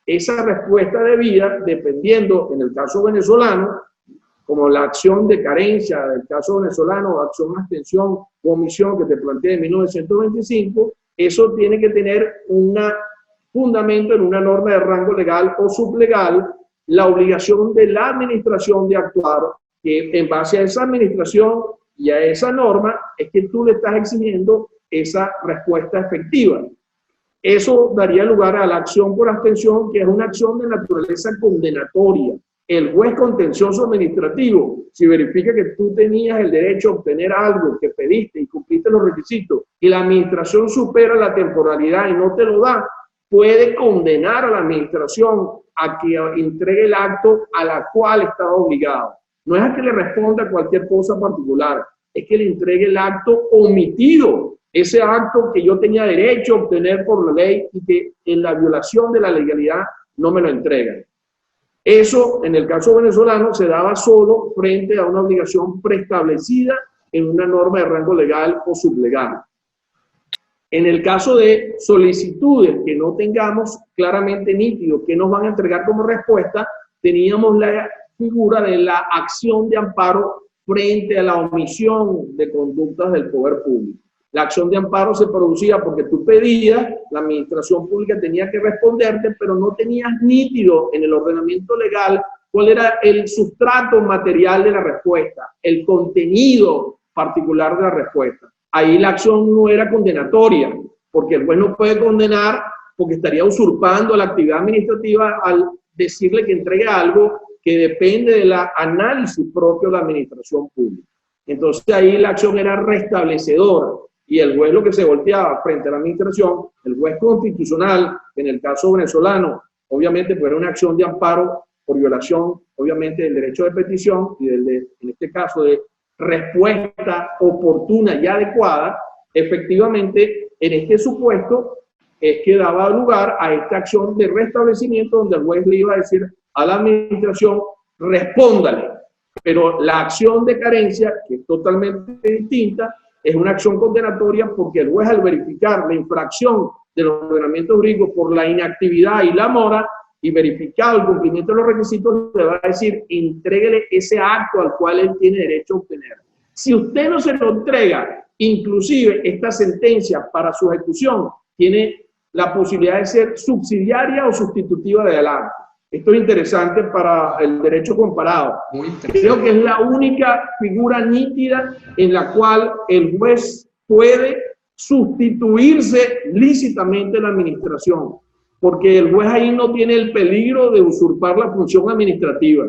Esa respuesta debida, dependiendo, en el caso venezolano, como la acción de carencia del caso venezolano, acción, abstención o omisión que te planteé en 1925, eso tiene que tener un fundamento en una norma de rango legal o sublegal, la obligación de la administración de actuar, que en base a esa administración y a esa norma es que tú le estás exigiendo esa respuesta efectiva. Eso daría lugar a la acción por abstención, que es una acción de naturaleza condenatoria. El juez contencioso administrativo, si verifica que tú tenías el derecho a obtener algo que pediste y cumpliste los requisitos y la administración supera la temporalidad y no te lo da, puede condenar a la administración a que entregue el acto a la cual estaba obligado. No es a que le responda cualquier cosa particular, es que le entregue el acto omitido, ese acto que yo tenía derecho a obtener por la ley y que en la violación de la legalidad no me lo entregan. Eso, en el caso venezolano, se daba solo frente a una obligación preestablecida en una norma de rango legal o sublegal. En el caso de solicitudes que no tengamos claramente nítido que nos van a entregar como respuesta, teníamos la figura de la acción de amparo frente a la omisión de conductas del poder público. La acción de amparo se producía porque tú pedías, la administración pública tenía que responderte, pero no tenías nítido en el ordenamiento legal cuál era el sustrato material de la respuesta, el contenido particular de la respuesta. Ahí la acción no era condenatoria, porque el juez no puede condenar porque estaría usurpando la actividad administrativa al decirle que entregue algo que depende del análisis propio de la administración pública. Entonces ahí la acción era restablecedora y el juez lo que se volteaba frente a la administración, el juez constitucional, en el caso venezolano, obviamente pues era una acción de amparo por violación, obviamente, del derecho de petición y en este caso de respuesta oportuna y adecuada, efectivamente, en este supuesto es que daba lugar a esta acción de restablecimiento donde el juez le iba a decir a la administración, respóndale. Pero la acción de carencia, que es totalmente distinta, es una acción condenatoria porque el juez al verificar la infracción del ordenamiento jurídico por la inactividad y la mora y verificado el cumplimiento de los requisitos, le va a decir, entréguele ese acto al cual él tiene derecho a obtener. Si usted no se lo entrega, inclusive esta sentencia para su ejecución tiene la posibilidad de ser subsidiaria o sustitutiva de adelante. Esto es interesante para el derecho comparado. Creo que es la única figura nítida en la cual el juez puede sustituirse lícitamente la administración, porque el juez ahí no tiene el peligro de usurpar la función administrativa.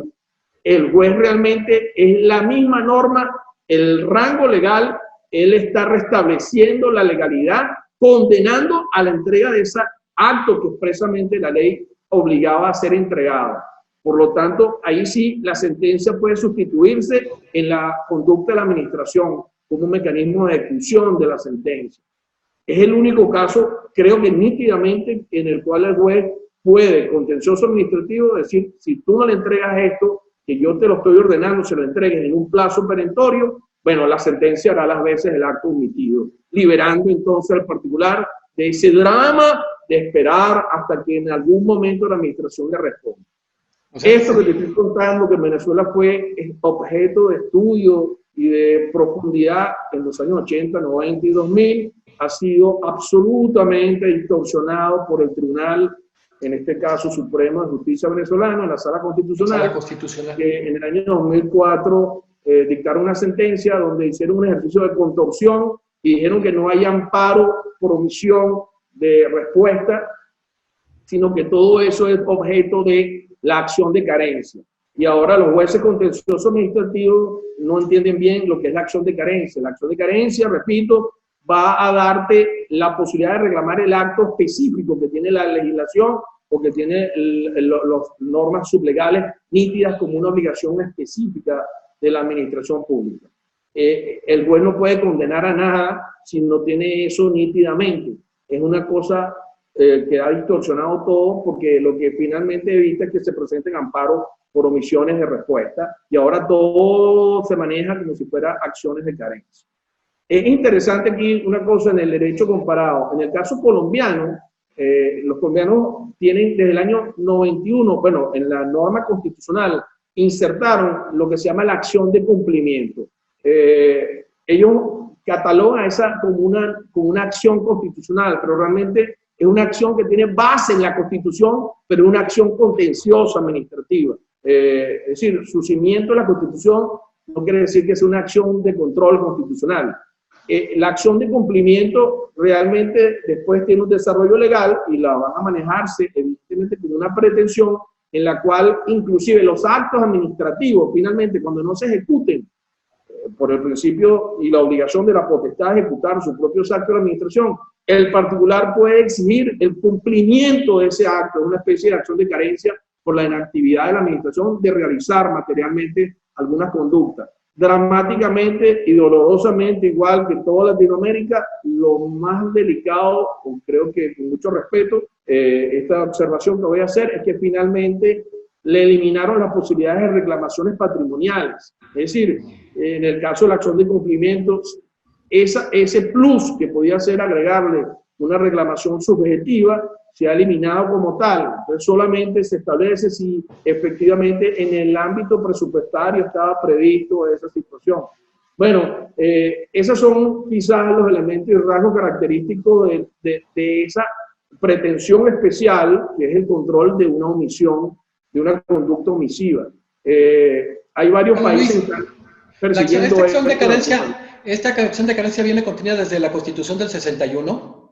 El juez realmente es la misma norma, el rango legal, él está restableciendo la legalidad, condenando a la entrega de ese acto que expresamente la ley obligaba a ser entregado. Por lo tanto, ahí sí la sentencia puede sustituirse en la conducta de la administración como un mecanismo de ejecución de la sentencia. Es el único caso, creo que nítidamente, en el cual el juez puede, contencioso administrativo, decir, si tú no le entregas esto, que yo te lo estoy ordenando, se lo entregues en un plazo perentorio, bueno, la sentencia hará las veces el acto omitido, liberando entonces al particular de ese drama de esperar hasta que en algún momento la administración le responda. O sea, esto que te estoy contando, que en Venezuela fue objeto de estudio y de profundidad en los años 80, 90 y 2000, ha sido absolutamente distorsionado por el Tribunal, en este caso Supremo de Justicia venezolano, en la Sala Constitucional, que en el año 2004 dictaron una sentencia donde hicieron un ejercicio de contorsión y dijeron que no hay amparo por omisión de respuesta, sino que todo eso es objeto de la acción de carencia. Y ahora los jueces contenciosos administrativos no entienden bien lo que es la acción de carencia. La acción de carencia, repito, va a darte la posibilidad de reclamar el acto específico que tiene la legislación o que tiene las normas sublegales nítidas como una obligación específica de la administración pública. El juez no puede condenar a nada si no tiene eso nítidamente. Es una cosa que ha distorsionado todo porque lo que finalmente evita es que se presenten amparos por omisiones de respuesta y ahora todo se maneja como si fuera acciones de carencia. Es interesante aquí una cosa en el derecho comparado. En el caso colombiano, Los colombianos tienen desde el año 91, bueno, en la norma constitucional, insertaron lo que se llama la acción de cumplimiento. Ellos catalogan esa como una acción constitucional, pero realmente es una acción que tiene base en la Constitución, pero es una acción contenciosa administrativa. Es decir, su cimiento en la Constitución no quiere decir que sea una acción de control constitucional. La acción de cumplimiento realmente después tiene un desarrollo legal y la van a manejarse evidentemente con una pretensión en la cual inclusive los actos administrativos, finalmente, cuando no se ejecuten por el principio y la obligación de la potestad de ejecutar sus propios actos de administración, el particular puede exigir el cumplimiento de ese acto, una especie de acción de carencia por la inactividad de la administración de realizar materialmente alguna conducta. Dramáticamente y dolorosamente, igual que toda Latinoamérica, lo más delicado, creo que con mucho respeto, esta observación que voy a hacer es que finalmente le eliminaron las posibilidades de reclamaciones patrimoniales. Es decir, en el caso de la acción de cumplimiento, ese plus que podía ser agregarle una reclamación subjetiva se ha eliminado como tal. Entonces solamente se establece si efectivamente en el ámbito presupuestario estaba previsto esa situación. Bueno, esos son quizás los elementos y rasgos característicos de esa pretensión especial, que es el control de una omisión, de una conducta omisiva. Hay varios países que están persiguiendo ¿Esta acción de carencia viene contenida desde la Constitución del 61?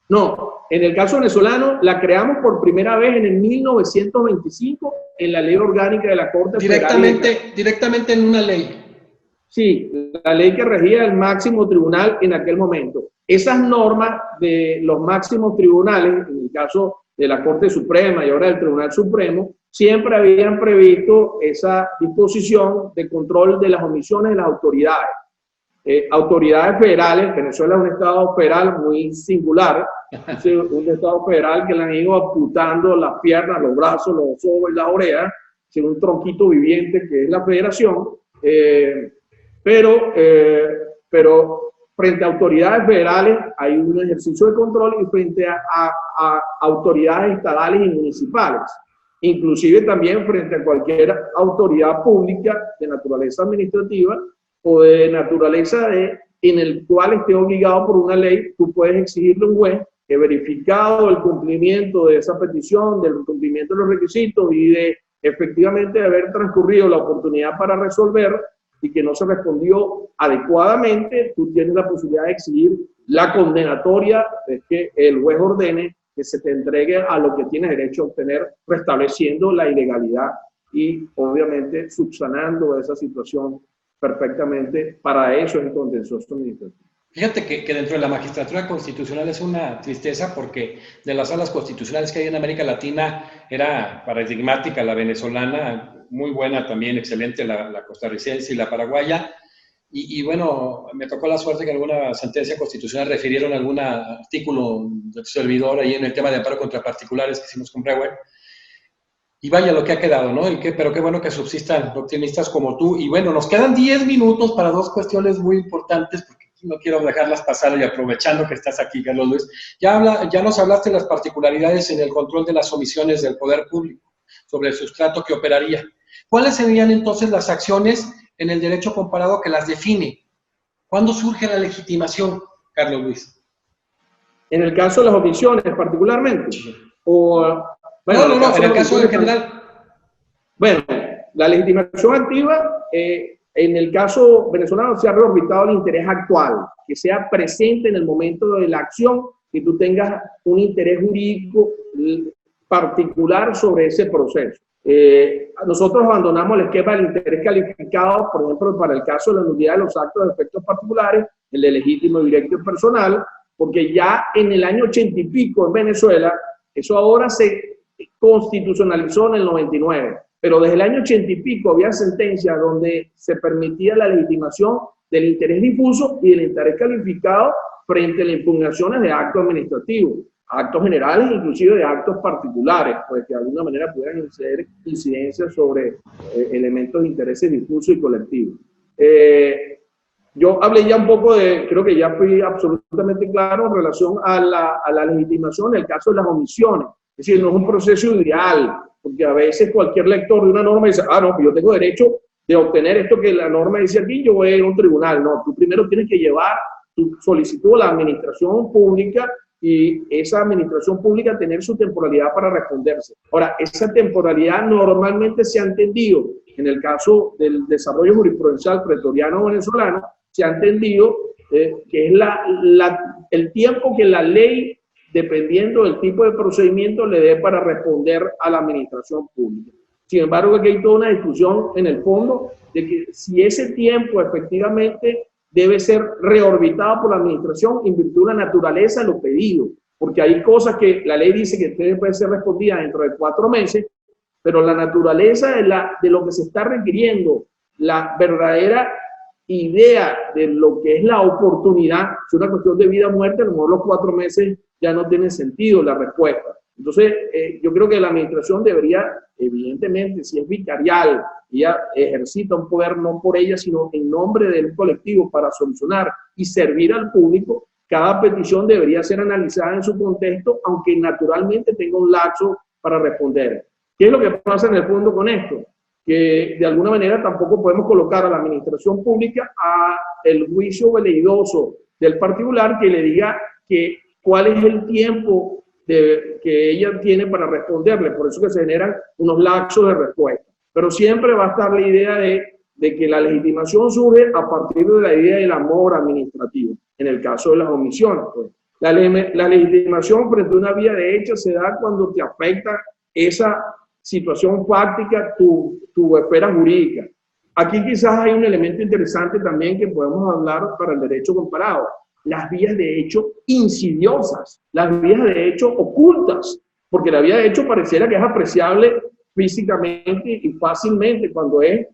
No, en el caso venezolano la creamos por primera vez en el 1925 en la Ley Orgánica de la Corte Federal. Directamente en una ley. Sí, la ley que regía el máximo tribunal en aquel momento. Esas normas de los máximos tribunales, en el caso de la Corte Suprema y ahora del Tribunal Supremo, siempre habían previsto esa disposición de control de las omisiones de las autoridades. Autoridades federales, Venezuela es un estado federal muy singular, es un estado federal que le han ido amputando las piernas, los brazos, los ojos y las orejas, sin un tronquito viviente que es la federación, pero frente a autoridades federales hay un ejercicio de control y frente a autoridades estatales y municipales, inclusive también frente a cualquier autoridad pública de naturaleza administrativa o de naturaleza en el cual esté obligado por una ley, tú puedes exigirle a un juez que verificado el cumplimiento de esa petición, del cumplimiento de los requisitos y de efectivamente haber transcurrido la oportunidad para resolver y que no se respondió adecuadamente, tú tienes la posibilidad de exigir la condenatoria, es que el juez ordene que se te entregue a lo que tienes derecho a obtener, restableciendo la ilegalidad y obviamente subsanando esa situación perfectamente. Para eso es el contencioso administrativo. Fíjate que dentro de la magistratura constitucional es una tristeza porque de las salas constitucionales que hay en América Latina era paradigmática la venezolana, muy buena también, excelente la costarricense y la paraguaya. Y bueno, me tocó la suerte que alguna sentencia constitucional refirieron algún artículo del servidor ahí en el tema de amparo contra particulares que hicimos con Brewer. Y vaya lo que ha quedado, ¿no? Pero qué bueno que subsistan optimistas como tú. Y bueno, nos quedan 10 minutos para dos cuestiones muy importantes, porque no quiero dejarlas pasar y aprovechando que estás aquí, Carlos Luis. Ya nos hablaste de las particularidades en el control de las omisiones del poder público, sobre el sustrato que operaría. ¿Cuáles serían entonces las acciones en el derecho comparado que las define? ¿Cuándo surge la legitimación, Carlos Luis? En el caso de las omisiones, particularmente. Bueno, no, en el caso en general. Bueno, la legitimación activa, en el caso venezolano se ha reorbitado el interés actual, que sea presente en el momento de la acción, que tú tengas un interés jurídico particular sobre ese proceso. Nosotros abandonamos el esquema del interés calificado, por ejemplo, para el caso de la nulidad de los actos de efectos particulares, el de legítimo, directo y personal, porque ya en el año 80 y pico en Venezuela, eso ahora se constitucionalizó en el 99, pero desde el año 80 y pico había sentencias donde se permitía la legitimación del interés difuso y del interés calificado frente a las impugnaciones de actos administrativos, actos generales, inclusive de actos particulares, pues que de alguna manera pudieran hacer incidencias sobre elementos de intereses difusos y colectivos. Yo hablé ya un poco de, creo que ya fui absolutamente claro en relación a la legitimación en el caso de las omisiones. Es decir, no es un proceso ideal, porque a veces cualquier lector de una norma dice, ah, no, pues yo tengo derecho de obtener esto que la norma dice aquí, yo voy a ir a un tribunal. No, tú primero tienes que llevar tu solicitud a la administración pública y esa administración pública tener su temporalidad para responderse. Ahora, esa temporalidad normalmente se ha entendido, en el caso del desarrollo jurisprudencial pretoriano venezolano, se ha entendido que es el tiempo que la ley, dependiendo del tipo de procedimiento, le dé para responder a la administración pública. Sin embargo, aquí hay toda una discusión en el fondo de que si ese tiempo efectivamente debe ser reorbitado por la administración en virtud de la naturaleza de los pedidos, porque hay cosas que la ley dice que deben ser respondidas dentro de 4 meses, pero la naturaleza de lo que se está requiriendo, la verdadera idea de lo que es la oportunidad, es una cuestión de vida o muerte, a lo mejor los 4 meses ya no tiene sentido la respuesta. Entonces, yo creo que la administración debería, evidentemente, si es vicarial, ella ejercita un poder no por ella, sino en nombre del colectivo para solucionar y servir al público, cada petición debería ser analizada en su contexto, aunque naturalmente tenga un lapso para responder. ¿Qué es lo que pasa en el fondo con esto? Que de alguna manera tampoco podemos colocar a la administración pública a el juicio veleidoso del particular que le diga que cuál es el tiempo que ella tiene para responderle. Por eso que se generan unos lapsos de respuesta. Pero siempre va a estar la idea de que la legitimación surge a partir de la idea del amor administrativo, en el caso de las omisiones. Pues. La legitimación frente a una vía de hecho se da cuando te afecta esa situación fáctica, tu esfera jurídica. Aquí quizás hay un elemento interesante también que podemos hablar para el derecho comparado. Las vías de hecho insidiosas, las vías de hecho ocultas, porque la vía de hecho pareciera que es apreciable físicamente y fácilmente cuando es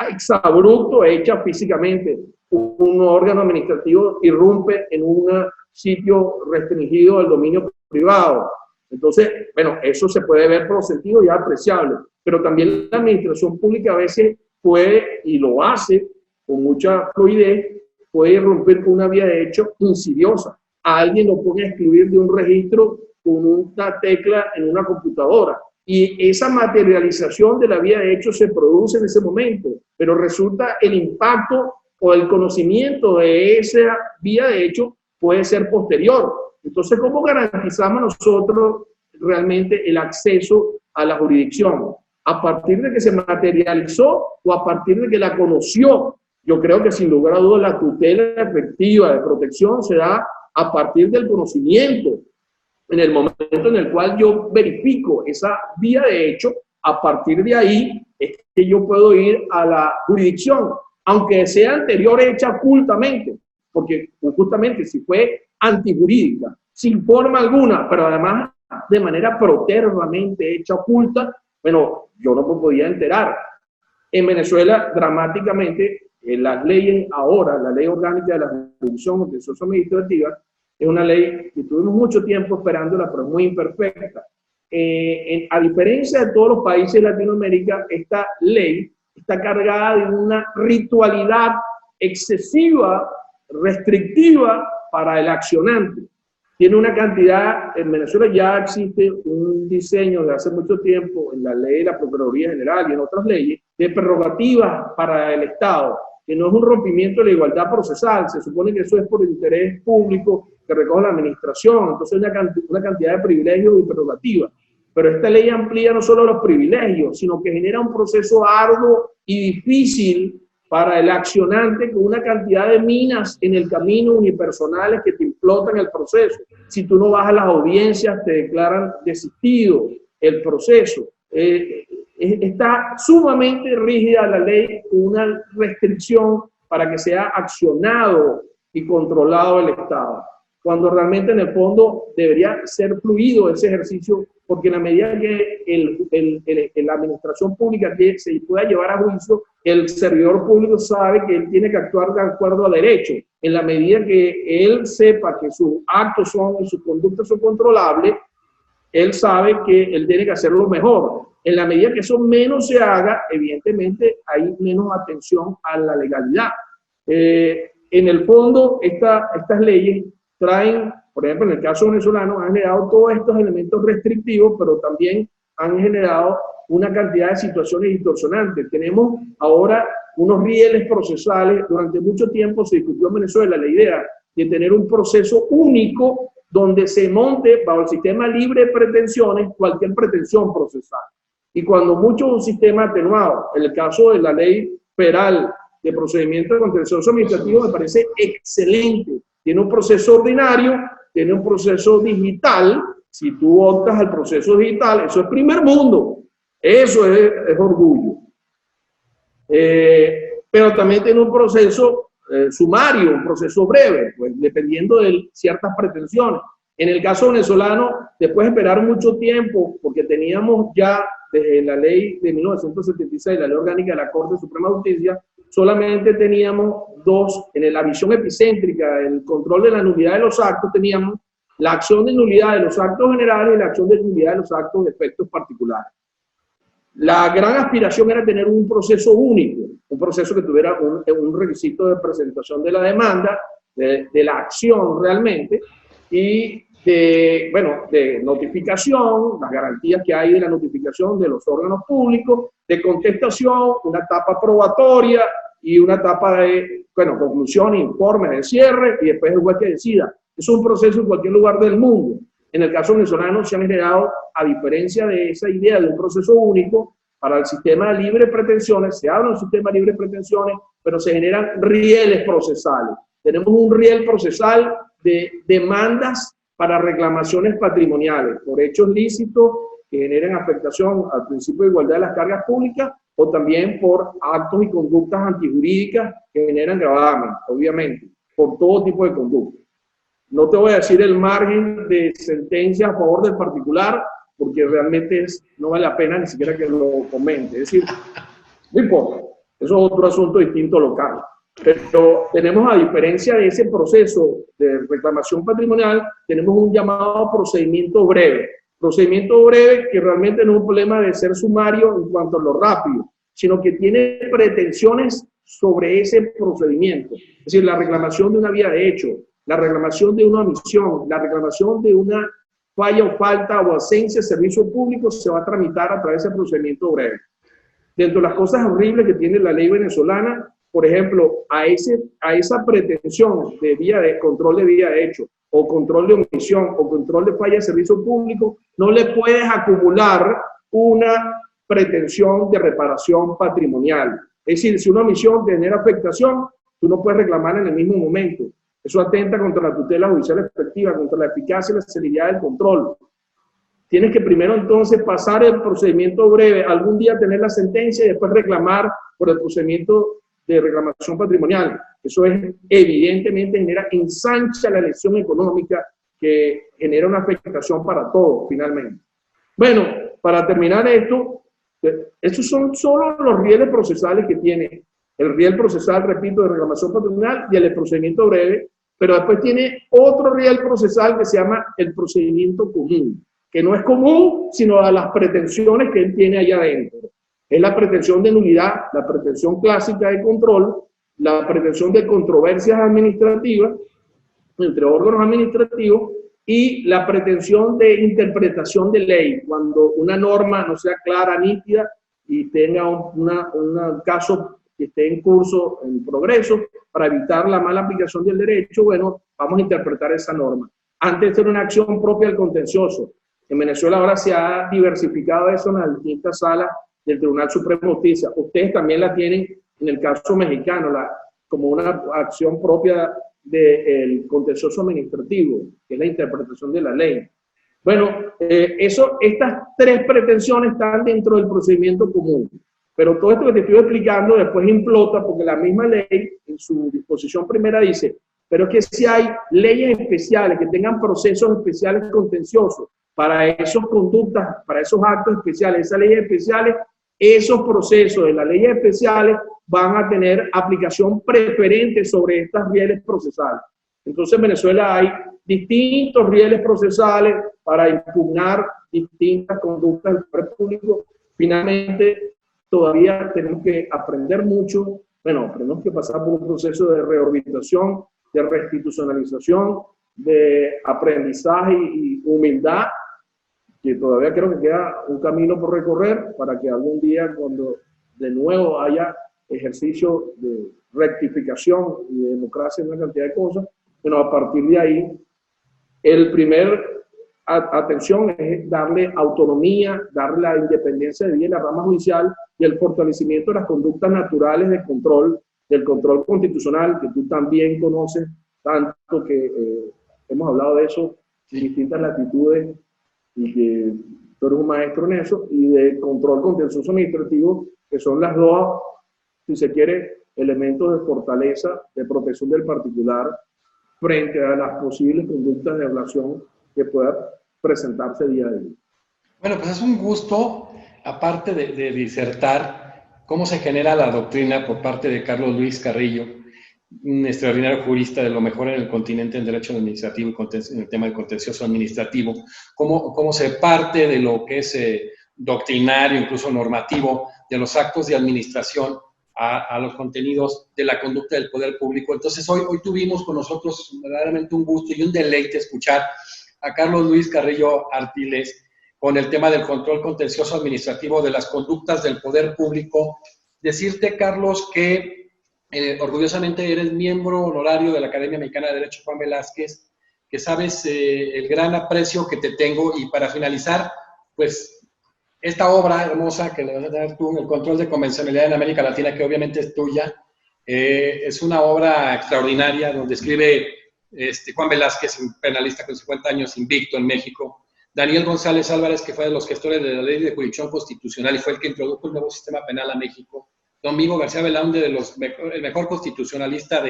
exabrupto hecha físicamente. Un órgano administrativo irrumpe en un sitio restringido del dominio privado. Entonces, bueno, eso se puede ver por los sentidos ya apreciable, pero también la administración pública a veces puede, y lo hace con mucha fluidez, puede irrumpir con una vía de hecho insidiosa. A alguien lo puede excluir de un registro con una tecla en una computadora. Y esa materialización de la vía de hecho se produce en ese momento, pero resulta el impacto o el conocimiento de esa vía de hecho puede ser posterior. Entonces, ¿cómo garantizamos nosotros realmente el acceso a la jurisdicción? ¿A partir de que se materializó o a partir de que la conoció? Yo creo que sin lugar a dudas la tutela efectiva de protección se da a partir del conocimiento. En el momento en el cual yo verifico esa vía de hecho, a partir de ahí es que yo puedo ir a la jurisdicción, aunque sea anterior hecha ocultamente, porque justamente si fue antijurídica, sin forma alguna, pero además de manera protervamente hecha oculta, bueno, yo no me podía enterar. En Venezuela, dramáticamente, las leyes ahora, la ley orgánica de la jurisdicción contencioso administrativa, es una ley que tuvimos mucho tiempo esperándola, pero es muy imperfecta. A diferencia de todos los países de Latinoamérica, esta ley está cargada de una ritualidad excesiva, restrictiva para el accionante. Tiene una cantidad, en Venezuela ya existe un diseño de hace mucho tiempo en la ley de la Procuraduría General y en otras leyes, de prerrogativas para el Estado, que no es un rompimiento de la igualdad procesal, se supone que eso es por el interés público que recoge la administración, entonces una cantidad de privilegios y prerrogativas. Pero esta ley amplía no solo los privilegios, sino que genera un proceso arduo y difícil para el accionante con una cantidad de minas en el camino unipersonales que te implotan el proceso. Si tú no vas a las audiencias, te declaran desistido el proceso. Está sumamente rígida la ley, una restricción para que sea accionado y controlado el Estado, cuando realmente en el fondo debería ser fluido ese ejercicio, porque en la medida que la administración pública que se pueda llevar a juicio, el servidor público sabe que él tiene que actuar de acuerdo a derecho. En la medida que él sepa que sus actos y sus conductas son controlables, él sabe que él tiene que hacerlo mejor. En la medida que eso menos se haga, evidentemente hay menos atención a la legalidad. en el fondo estas leyes traen, por ejemplo, en el caso venezolano, han generado todos estos elementos restrictivos, pero también han generado una cantidad de situaciones distorsionantes. Tenemos ahora unos rieles procesales. Durante mucho tiempo se discutió en Venezuela la idea de tener un proceso único donde se monte bajo el sistema libre de pretensiones cualquier pretensión procesal. Y cuando mucho un sistema atenuado, en el caso de la ley federal de procedimiento contencioso administrativo, me parece excelente. Tiene un proceso ordinario, tiene un proceso digital. Si tú optas al proceso digital, eso es primer mundo. Eso es orgullo. Pero también tiene un proceso sumario, un proceso breve, pues, dependiendo de ciertas pretensiones. En el caso venezolano, después de esperar mucho tiempo, porque teníamos ya desde la ley de 1976, la ley orgánica de la Corte Suprema de Justicia, solamente teníamos dos, en la visión epicéntrica, el control de la nulidad de los actos, teníamos la acción de nulidad de los actos generales y la acción de nulidad de los actos de efectos particulares. La gran aspiración era tener un proceso único, un proceso que tuviera un requisito de presentación de la demanda, de la acción realmente, y de notificación, las garantías que hay de la notificación de los órganos públicos, de contestación, una etapa probatoria y una etapa de, conclusión, informe de cierre y después el juez que decida. Es un proceso en cualquier lugar del mundo. En el caso venezolano se han generado, a diferencia de esa idea de un proceso único, para el sistema de libre pretensiones, se habla de un sistema de libre pretensiones, pero se generan rieles procesales. Tenemos un riel procesal de demandas para reclamaciones patrimoniales por hechos lícitos que generen afectación al principio de igualdad de las cargas públicas o también por actos y conductas antijurídicas que generan gravamen, obviamente, por todo tipo de conductas. No te voy a decir el margen de sentencia a favor del particular, porque realmente no vale la pena ni siquiera que lo comente. Es decir, no importa, eso es otro asunto distinto local. Pero tenemos, a diferencia de ese proceso de reclamación patrimonial, tenemos un llamado procedimiento breve. Procedimiento breve que realmente no es un problema de ser sumario en cuanto a lo rápido, sino que tiene pretensiones sobre ese procedimiento. Es decir, la reclamación de una vía de hecho, la reclamación de una omisión, la reclamación de una falla o falta o ausencia de servicio público se va a tramitar a través del procedimiento breve. Dentro de las cosas horribles que tiene la ley venezolana, por ejemplo, a esa pretensión de control de vía de hecho, o control de omisión, o control de falla de servicio público, no le puedes acumular una pretensión de reparación patrimonial. Es decir, si una omisión genera afectación, tú no puedes reclamar en el mismo momento. Eso atenta contra la tutela judicial efectiva, contra la eficacia y la celeridad del control. Tienes que primero entonces pasar el procedimiento breve, algún día tener la sentencia y después reclamar por el procedimiento de reclamación patrimonial. Eso es, evidentemente ensancha la lesión económica que genera una afectación para todos, finalmente. Bueno, para terminar esto, estos son solo los rieles procesales que tiene. El riel procesal, repito, de reclamación patrimonial y el procedimiento breve, pero después tiene otro riel procesal que se llama el procedimiento común, que no es común, sino a las pretensiones que él tiene allá adentro. Es la pretensión de nulidad, la pretensión clásica de control, la pretensión de controversias administrativas entre órganos administrativos y la pretensión de interpretación de ley, cuando una norma no sea clara, nítida y tenga un caso que esté en curso, en progreso, para evitar la mala aplicación del derecho, bueno, vamos a interpretar esa norma. Antes era una acción propia del contencioso. En Venezuela ahora se ha diversificado eso en las distintas salas del Tribunal Supremo de Justicia. Ustedes también la tienen en el caso mexicano, como una acción propia del contencioso administrativo, que es la interpretación de la ley. Bueno, estas tres pretensiones están dentro del procedimiento común. Pero todo esto que te estoy explicando después implota porque la misma ley, en su disposición primera, dice, pero es que si hay leyes especiales que tengan procesos especiales contenciosos para esas conductas, para esos actos especiales, esas leyes especiales, esos procesos de las leyes especiales van a tener aplicación preferente sobre estas rieles procesales. Entonces en Venezuela hay distintos rieles procesales para impugnar distintas conductas del poder público. Finalmente, todavía tenemos que aprender mucho Bueno, tenemos que pasar por un proceso de reorbitación, de restitucionalización, de aprendizaje y humildad, que todavía creo que queda un camino por recorrer para que algún día, cuando de nuevo haya ejercicio de rectificación y de democracia en una cantidad de cosas, bueno, a partir de ahí, el primer atención es darle autonomía, darle la independencia de vida en la rama judicial y el fortalecimiento de las conductas naturales de control, del control constitucional, que tú también conoces tanto, que hemos hablado de eso en distintas latitudes y que tú eres un maestro en eso, y de control contencioso administrativo, que son las dos, si se quiere, elementos de fortaleza, de protección del particular frente a las posibles conductas de violación que puedan presentarse día a día. Bueno, pues es un gusto, aparte de disertar, cómo se genera la doctrina por parte de Carlos Luis Carrillo, un extraordinario jurista de lo mejor en el continente en derecho administrativo y en el tema del contencioso administrativo, cómo se parte de lo que es doctrinario, incluso normativo, de los actos de administración a los contenidos de la conducta del poder público. Entonces, hoy tuvimos con nosotros verdaderamente un gusto y un deleite escuchar a Carlos Luis Carrillo Artiles con el tema del control contencioso administrativo de las conductas del poder público. Decirte, Carlos, que orgullosamente eres miembro honorario de la Academia Mexicana de Derecho Juan Velázquez, que sabes el gran aprecio que te tengo, y para finalizar, pues esta obra hermosa que le vas a dar tú, El control de convencionalidad en América Latina, que obviamente es tuya, es una obra extraordinaria donde escribe Juan Velázquez, un penalista con 50 años invicto en México, Daniel González Álvarez, que fue de los gestores de la ley de jurisdicción constitucional y fue el que introdujo el nuevo sistema penal a México, Domingo García Belaúnde, el mejor constitucionalista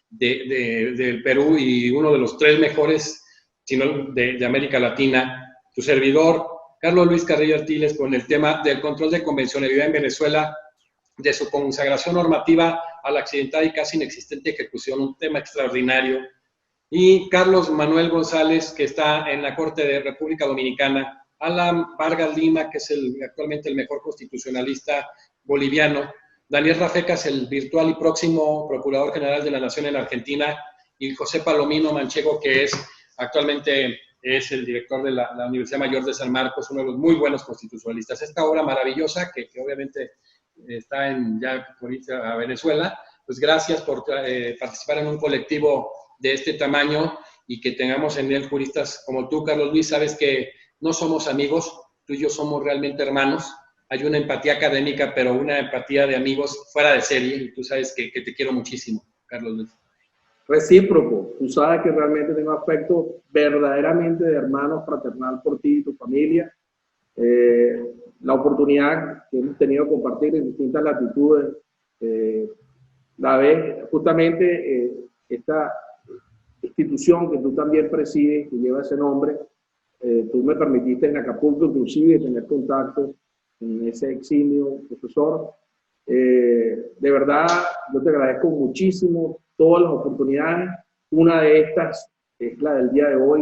del Perú y uno de los 3 mejores, sino de América Latina, tu servidor, Carlos Luis Carrillo Artiles, con el tema del control de convencionalidad en Venezuela, de su consagración normativa a la accidentada y casi inexistente ejecución, un tema extraordinario. Y Carlos Manuel González, que está en la Corte de República Dominicana, Alan Vargas Lima, que es actualmente el mejor constitucionalista boliviano, Daniel Rafecas, el virtual y próximo Procurador General de la Nación en Argentina, y José Palomino Manchego, que actualmente es el director de la Universidad Mayor de San Marcos, uno de los muy buenos constitucionalistas. Esta obra maravillosa, que obviamente está ya por irse a Venezuela, pues gracias por participar en un colectivo de este tamaño y que tengamos en él juristas como tú, Carlos Luis. Sabes que no somos amigos, tú y yo somos realmente hermanos. Hay una empatía académica, pero una empatía de amigos fuera de serie, y tú sabes que te quiero muchísimo, Carlos Luis. Recíproco, tú sabes que realmente tengo afecto verdaderamente de hermano fraternal por ti y tu familia. La oportunidad que hemos tenido de compartir en distintas latitudes, la vez justamente esta institución que tú también presides, que lleva ese nombre, tú me permitiste en Acapulco inclusive tener contacto con ese eximio profesor. De verdad, yo te agradezco muchísimo todas las oportunidades. Una de estas es la del día de hoy,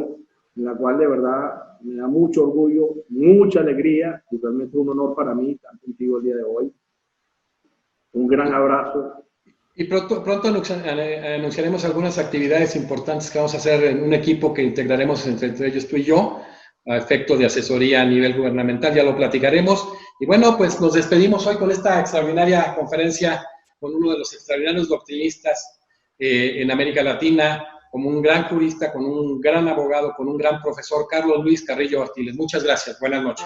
en la cual de verdad me da mucho orgullo, mucha alegría, y realmente es un honor para mí estar contigo el día de hoy. Un gran abrazo. Y pronto anunciaremos algunas actividades importantes que vamos a hacer en un equipo que integraremos entre ellos tú y yo, a efecto de asesoría a nivel gubernamental, ya lo platicaremos. Y bueno, pues nos despedimos hoy con esta extraordinaria conferencia con uno de los extraordinarios doctrinistas en América Latina, como un gran jurista, con un gran abogado, con un gran profesor, Carlos Luis Carrillo Artiles. Muchas gracias. Buenas noches.